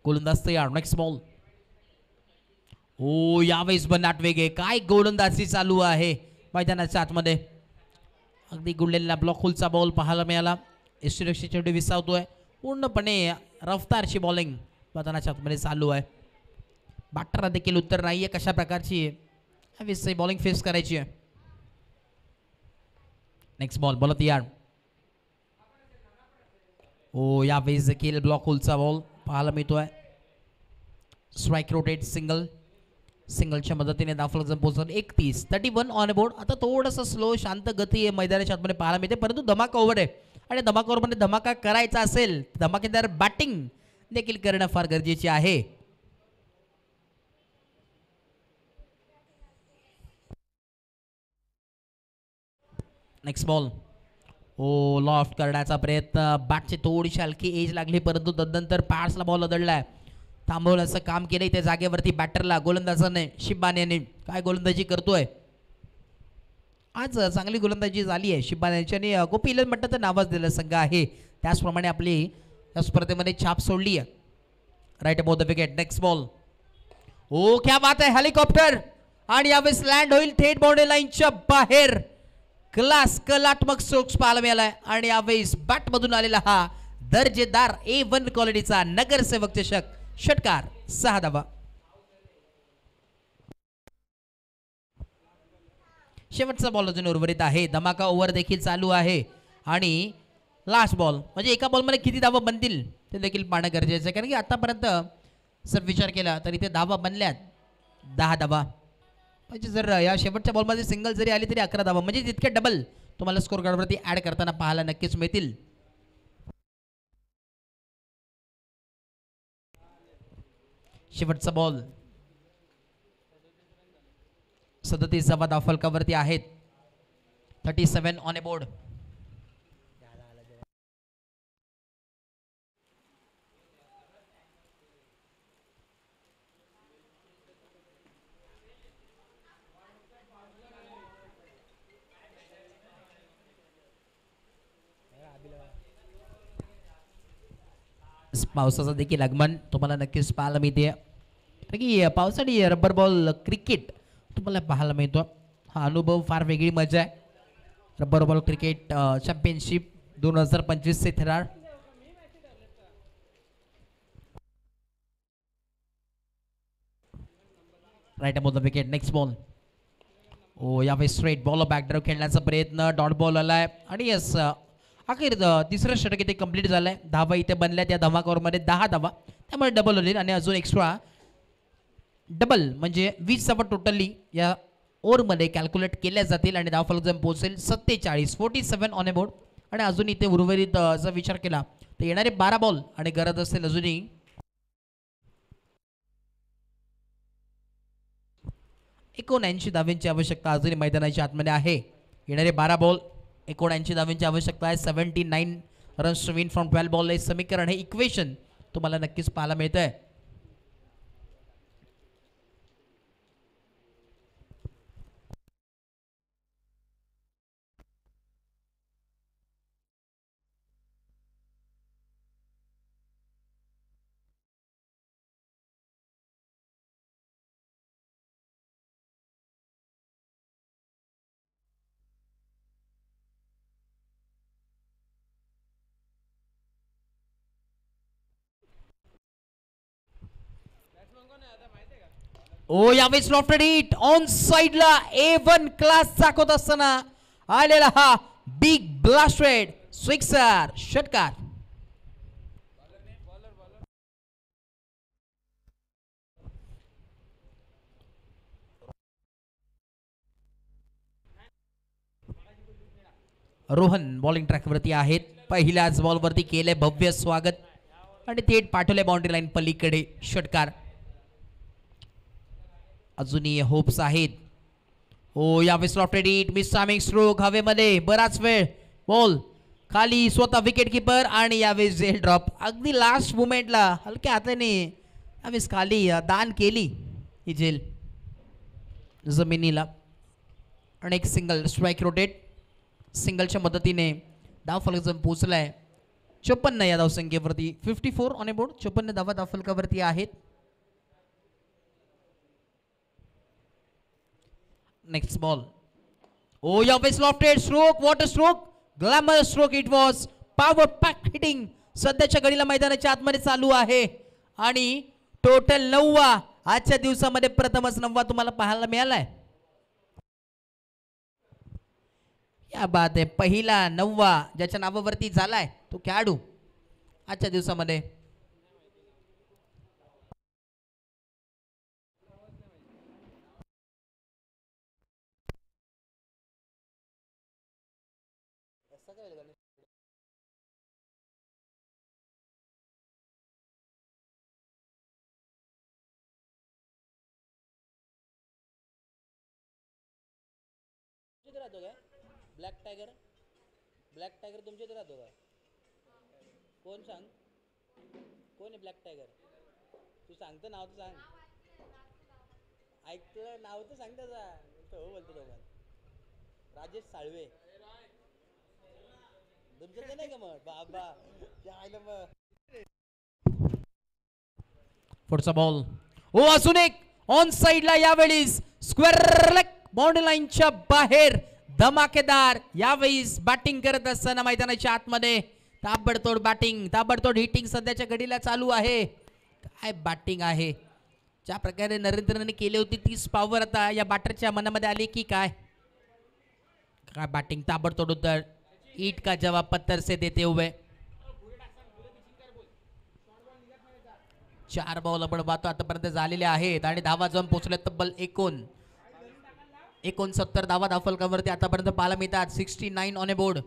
गोलंदाज तयार. Next ball. ओ यावेळेस बनाट वेग आहे, काय गोलंदाजी चालू आहे मैदानाच्या आतमध्ये. अगदी गुडलेला ब्लॉक होलचा बॉल पाहायला मिळाला. यष्टीरक्षक चेंडू विसावतोय, पूर्णपणे रफ्तारची बॉलिंग मैदानाच्या आतमध्ये चालू आहे. बॅटरला देखील उत्तर नाहीये कशा प्रकारची आहे बॉलिंग फेस करायची आहे. नेक्स्ट बॉल बोला तयार. ओ यावेळेस देखील ब्लॉक होलचा बॉल पाहायला मिळतोय. स्ट्राईक रोटेट सिंगल, सिंगलच्या मदतीने दाफलक पोहोचून 31 ऑन बोर्ड. आता थोडंसं स्लो शांत गती आहे मैदानाच्या आतमध्ये पाहायला मिळते, परंतु धमाका ओव्हर आहे आणि धमाका ओव्हरमध्ये धमाका करायचा असेल धमाकेदार बॅटिंग देखील करणं फार गरजेचे आहे. Next ball. ओ लॉफ्ट करण्याचा प्रयत्न, बॅटची थोडीशी हलकी एज लागली, परंतु तदनंतर पॅड्सला बॉल अदळलाय. थांबवण्याचं काम केलंय त्या जागेवरती बॅटरला, गोलंदाजाने शिब्बान याने. काय गोलंदाजी करतोय आज, चांगली गोलंदाजी झाली आहे शिब्बान यांची आणि गोपी इलन म्हटलं तर नावाज दिलं संघ आहे, त्याचप्रमाणे आपली या स्पर्धेमध्ये छाप सोडली आहे. Right about the wicket. Next ball. ओ क्या बात आहे, हेलिकॉप्टर आणि यावेळेस लँड होईल थेट बाउंड्री लाईनच्या बाहेर. क्लास कलात्मक स्ट्रोक्स पाहायला मिळालाय आणि यावेळेस बॅटमधून आलेला हा दर्जेदार A1 क्वालिटीचा नगरसेवक चषक षटकार. 6 धावा. शेवटचा बॉल अजून उर्वरित आहे, धमाका ओव्हर देखील चालू आहे आणि लास्ट बॉल म्हणजे एका बॉलमध्ये किती धावा बनतील ते देखील पाहणं गरजेचं आहे, कारण की आतापर्यंत जर विचार केला तर इथे धावा बनल्यात 10 धावा. म्हणजे जर या शेवटच्या बॉलमध्ये सिंगल जरी आली तरी 11 धावा, म्हणजे तितके डबल तुम्हाला स्कोर कार्डवरती ऍड करताना पाहायला नक्कीच मिळतील. शेवटचा बॉल 37 धावा धावफलकावरती आहेत. 37 ऑन ए बोर्ड. पावसाचं देखील आगमन तुम्हाला नक्कीच पाहायला मिळते, कारण की पावसाळी रबर बॉल क्रिकेट तुम्हाला पाहायला मिळतो. हा अनुभव फार वेगळी मजा आहे. रबर बॉल क्रिकेट चॅम्पियनशिप 2025 चे थरार. Right about the wicket. Next ball. ओ यावेळेस स्ट्रेट बॉल बॅकड्रॉप खेळण्याचा प्रयत्न, डॉट बॉल आलाय आणि यस अखेर तिसरं षटक इथे कंप्लीट झालंय. धावा इथे बनल्या त्या धमाकावरमध्ये 10 धावा, त्यामुळे डबल होईल आणि अजून एक्स्ट्रा डबल म्हणजे 20 धावा टोटली या ओव्हरमध्ये कॅल्क्युलेट केल्या जातील आणि धावफलक जर पोहोचेल 47 ऑन ए बोर्ड. आणि अजून इथे उर्वरित जर विचार केला तर येणारे 12 बॉल आणि गरज असेल अजूनही 79 धावांची आवश्यकता अजूनही मैदानाच्या आतमध्ये आहे. येणारे 12 बॉल 79 धावांची आवश्यकता आहे. 79 runs to win from 12 ball. हे समीकरण, हे इक्वेशन तुम्हाला नक्कीच पाहायला मिळत आहे. ओ यावेळेस लॉफ्टेड हिट ऑन साइडला A1 क्लास दाखवत असताना आलेला हा बिग ब्लास्टेड सिक्सर षटकार. रोहन बॉलिंग ट्रॅकवरती आहेत. पहिल्याच बॉलवरती केले भव्य स्वागत आणि थेट पाठवले बाउंड्री लाईन पलीकडे षटकार. अजूनही होप्स आहेत. ओ यावेळेस lofted hit, miss timing stroke हवेमध्ये बराच वेळ, बॉल खाली, स्वतः विकेट किपर आणि यावेळेस जेल ड्रॉप. अगदी लास्ट मुमेंटला हलक्या हाताने यावेळेस खाली दान केली ही जेल जमिनीला. आणि एक सिंगल स्ट्राईक रोटेट, सिंगलच्या मदतीने धाव फलक जण पोचलाय 54 या धावसंख्येवरती 54 ऑन बोर्ड. 54 धावा धावफलकावरती आहेत. Next ball. ओ यावेळेस lofted stroke. What a stroke. Glamour stroke it was. Power pack hitting सध्याच्या घडीला मैदानाच्या आतमध्ये चालू आहे आणि टोटल 9वा आजच्या दिवसामध्ये प्रथमच 9वा तुम्हाला पाहायला मिळालाय. या बात आहे. पहिला 9वा ज्याच्या नावावरती झालाय तो खेळाडू आजच्या दिवसामध्ये. Black tiger. ब्लॅक टायगर तुमच्या इथे राहतो का? कोण सांग? कोण आहे ब्लॅक टायगर? तू सांगतं नाव तर सांग. ऐकलं नाव तर सांग त्याचा. हो बोलतो तो पण. राजेश साळवे. तुमच्या इथे नाही का मग? बाबा आयलं मग. पुढचा बॉल. ओ अजून एक ऑन साइडला यावेळी स्क्वेअर लेग बाउंड्री लाईनच्या बाहेर धमाकेदार यावेळेस बॅटिंग करत असताना मैदानाच्या आतमध्ये ताबडतोड बॅटिंग ताबडतोड हिटिंग सध्याच्या घडीला चालू आहे. काय बॅटिंग आहे. ज्या प्रकारे नरेंद्रने केली होती तीच पॉवर आता या बॅटरच्या मनामध्ये आली की काय. काय बॅटिंग ताबडतोड उत्तर. ईट का जवाब पत्थर से देते हुए. 4 बॉल आपण पाहतो आतापर्यंत झालेले आहेत आणि धावा जाऊन पोहोचले तब्बल 69 धावा धावफलकावरती आतापर्यंत पाहायला मिळतात. 69 on a board.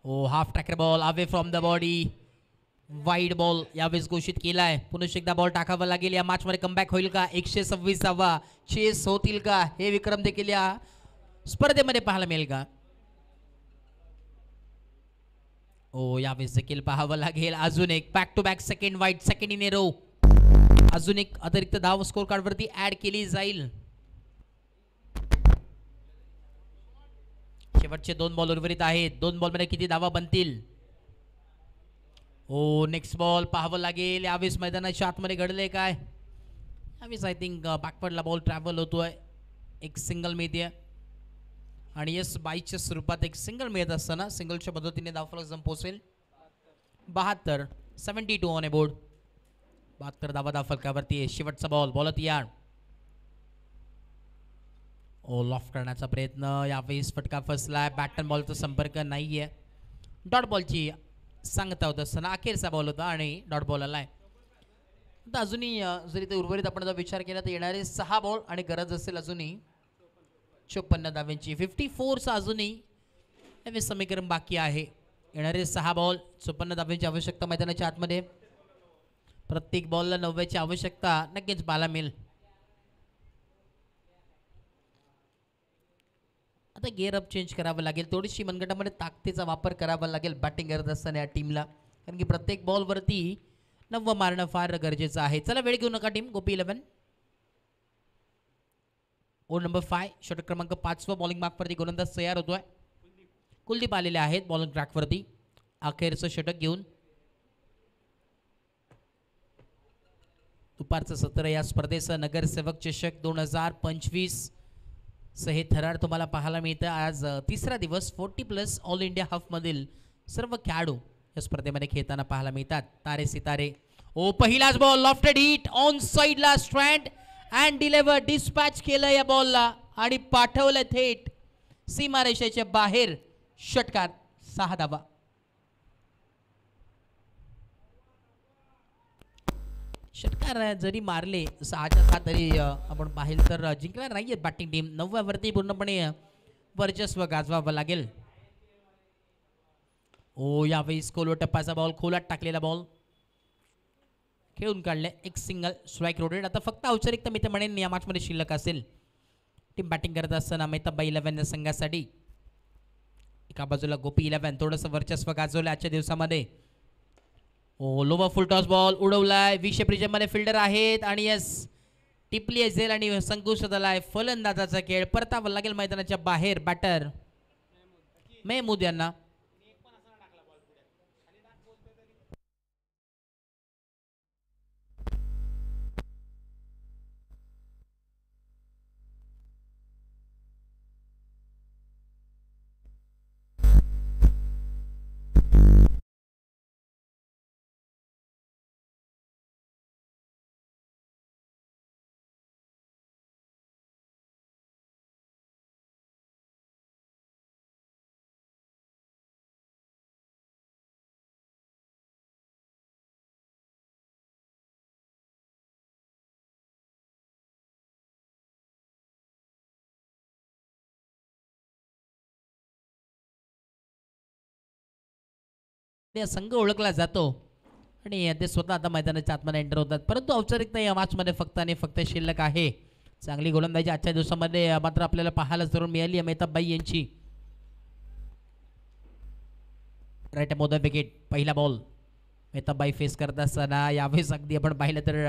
Oh half tracker ball away from the body. Wide ball यावेळेस घोषित केलाय. पुन्हा एकदा बॉल टाकावा लागेल. या मॅच मध्ये कमबॅक होईल का? 126 धावा चेस होतील का? हे विक्रम देखील या स्पर्धेमध्ये पाहायला मिळेल का? ओ यावेळेस देखील पाहावं लागेल. अजून एक back to back second wide second in a row. अजून एक अतिरिक्त धाव स्कोर कार्ड वरती ऍड केली जाईल. शेवटचे 2 बॉल उर्वरित आहेत. 2 बॉल मध्ये किती धावा बनतील? ओ नेक्स्ट बॉल पाहावं लागेल. यावेळेस मैदानाच्या आतमध्ये घडले काय? यावेळेस आय थिंक बॅकवर्डला बॉल ट्रॅव्हल होतोय. एक सिंगल मिळते आणि यस बाईच्या स्वरूपात एक सिंगल मिळत असताना सिंगलच्या पद्धतीने धावफलक जम पोहोचेल. 72 ऑन ए बोर्ड. 72 धावा धावफलकावरती आहे. शेवटचा बॉल बॉलत यार. ओ लॉफ्ट करण्याचा प्रयत्न. यावेळेस फटका फसलाय. बॅट अँड बॉलचा संपर्क नाहीये. डॉट बॉलची सांगता होत असताना अखेरचा बॉल होता आणि डॉट बॉल आलाय. आता अजूनही जरी ते उर्वरित आपण जर विचार केला तर येणारे 6 बॉल आणि गरज असेल अजूनही 54 धावांची. 54चा अजूनही समीकरण बाकी आहे. येणारे 6 बॉल 54 धावांची आवश्यकता मैदानाच्या आतमध्ये. प्रत्येक बॉलला 90ची आवश्यकता नक्कीच पाहायला मिळेल. आता गिअर अप चेंज करावं लागेल. थोडीशी मनगटामध्ये ताकदीचा वापर करावा लागेल बॅटिंग करत असताना या टीमला, कारण की प्रत्येक बॉलवरती 90 मारणं फार गरजेचं आहे. चला वेळ घेऊ नका टीम. गोपी 11 ओव्हर नंबर 5 षटक क्रमांक 5 बॉलिंग मार्कवरती गोलंदाज तयार होतोय. कुलदीप आलेले आहेत बॉलिंग ट्रॅकवरती अखेरचं षटक घेऊन. दुपारचं सत्र या स्पर्धेचं नगरसेवक चषक 2025 हे थरार तुम्हाला पाहायला मिळतं. आज तिसरा दिवस 40+ ऑल इंडिया हाफमधील सर्व खेळाडू या स्पर्धेमध्ये खेळताना पाहायला मिळतात. तारे सितारे. ओ पहिलाच बॉल लॉफ्टेड हिट ऑन साइडला स्ट्रँड अँड डिलिव्हर. डिस्पॅच केलं या बॉलला आणि पाठवलं थेट सीमारेषेच्या बाहेर. षटकार 6 धावा. षटकार जरी मारले 6च्या तरी आपण पाहिलं तर जिंकणार नाहीये बॅटिंग टीम. 9व्यावरती पूर्णपणे वर्चस्व गाजवावं लागेल. ओ यावेळी कोलो टप्प्याचा बॉल खोलात टाकलेला बॉल खेळून काढले. एक सिंगल स्ट्राईक रोटेड. आता फक्त औपचारिकता मी ते म्हणेन या मॅचमध्ये शिल्लक असेल. टीम बॅटिंग करत असताना मेहताबा 11 संघासाठी एका बाजूला गोपी 11 थोडंसं वर्चस्व गाजवलं आजच्या दिवसामध्ये. ओ लोवर फुल टॉस बॉल उडवलाय. विषय प्रिजममध्ये फिल्डर आहेत आणि यस टिपली असेल आणि संकुचित झालाय. फलंदाजाचा खेळ परतावा लागेल मैदानाच्या बाहेर. बॅटर मेहमूद यांना. ते संघ ओळखला जातो आणि ते स्वतः आता मैदानाच्या आतमध्ये एंटर होतात. परंतु औपचारिकता या मॅचमध्ये फक्त आणि फक्त शिल्लक आहे. चांगली गोलंदाजी आजच्या दिवसामध्ये मात्र आपल्याला पाहायला जरूर मिळाली आहे मेहताबबाई यांची. राईट मोदर विकेट. पहिला बॉल मेहताबबाई फेस करत असताना यावेळेस अगदी आपण पाहिलं तर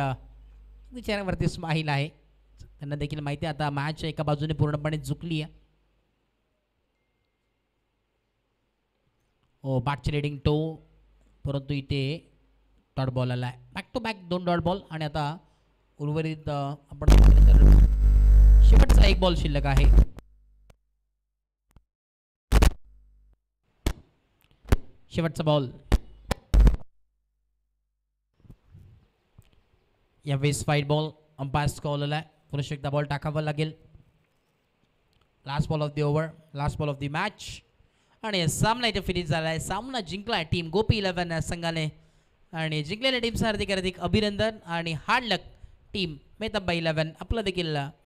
चेहऱ्यावरती स्माईल आहे. त्यांना देखील माहिती आहे आता मॅच एका बाजूने पूर्णपणे झुकली आहे. हो बॅटची लिडिंग टो, परंतु इथे डॉट बॉल आला आहे. Back to back 2 dot ball आणि आता उर्वरित आपण शेवटचा एक बॉल शिल्लक आहे. शेवटचा बॉल यावेळेस फाईट बॉल अंपायर कॉल आला आहे. पुरुष एकदा बॉल टाकावा लागेल. Last ball of the over, last ball of the match आणि सामना इथे फिनिश झाला आहे. सामना जिंकला टीम गोपी 11 संघाने आणि जिंकलेल्या टीमचं हार्दिक हार्दिक अभिनंदन आणि हार्ड लक टीम मेहताबबाई 11. आपलं देखील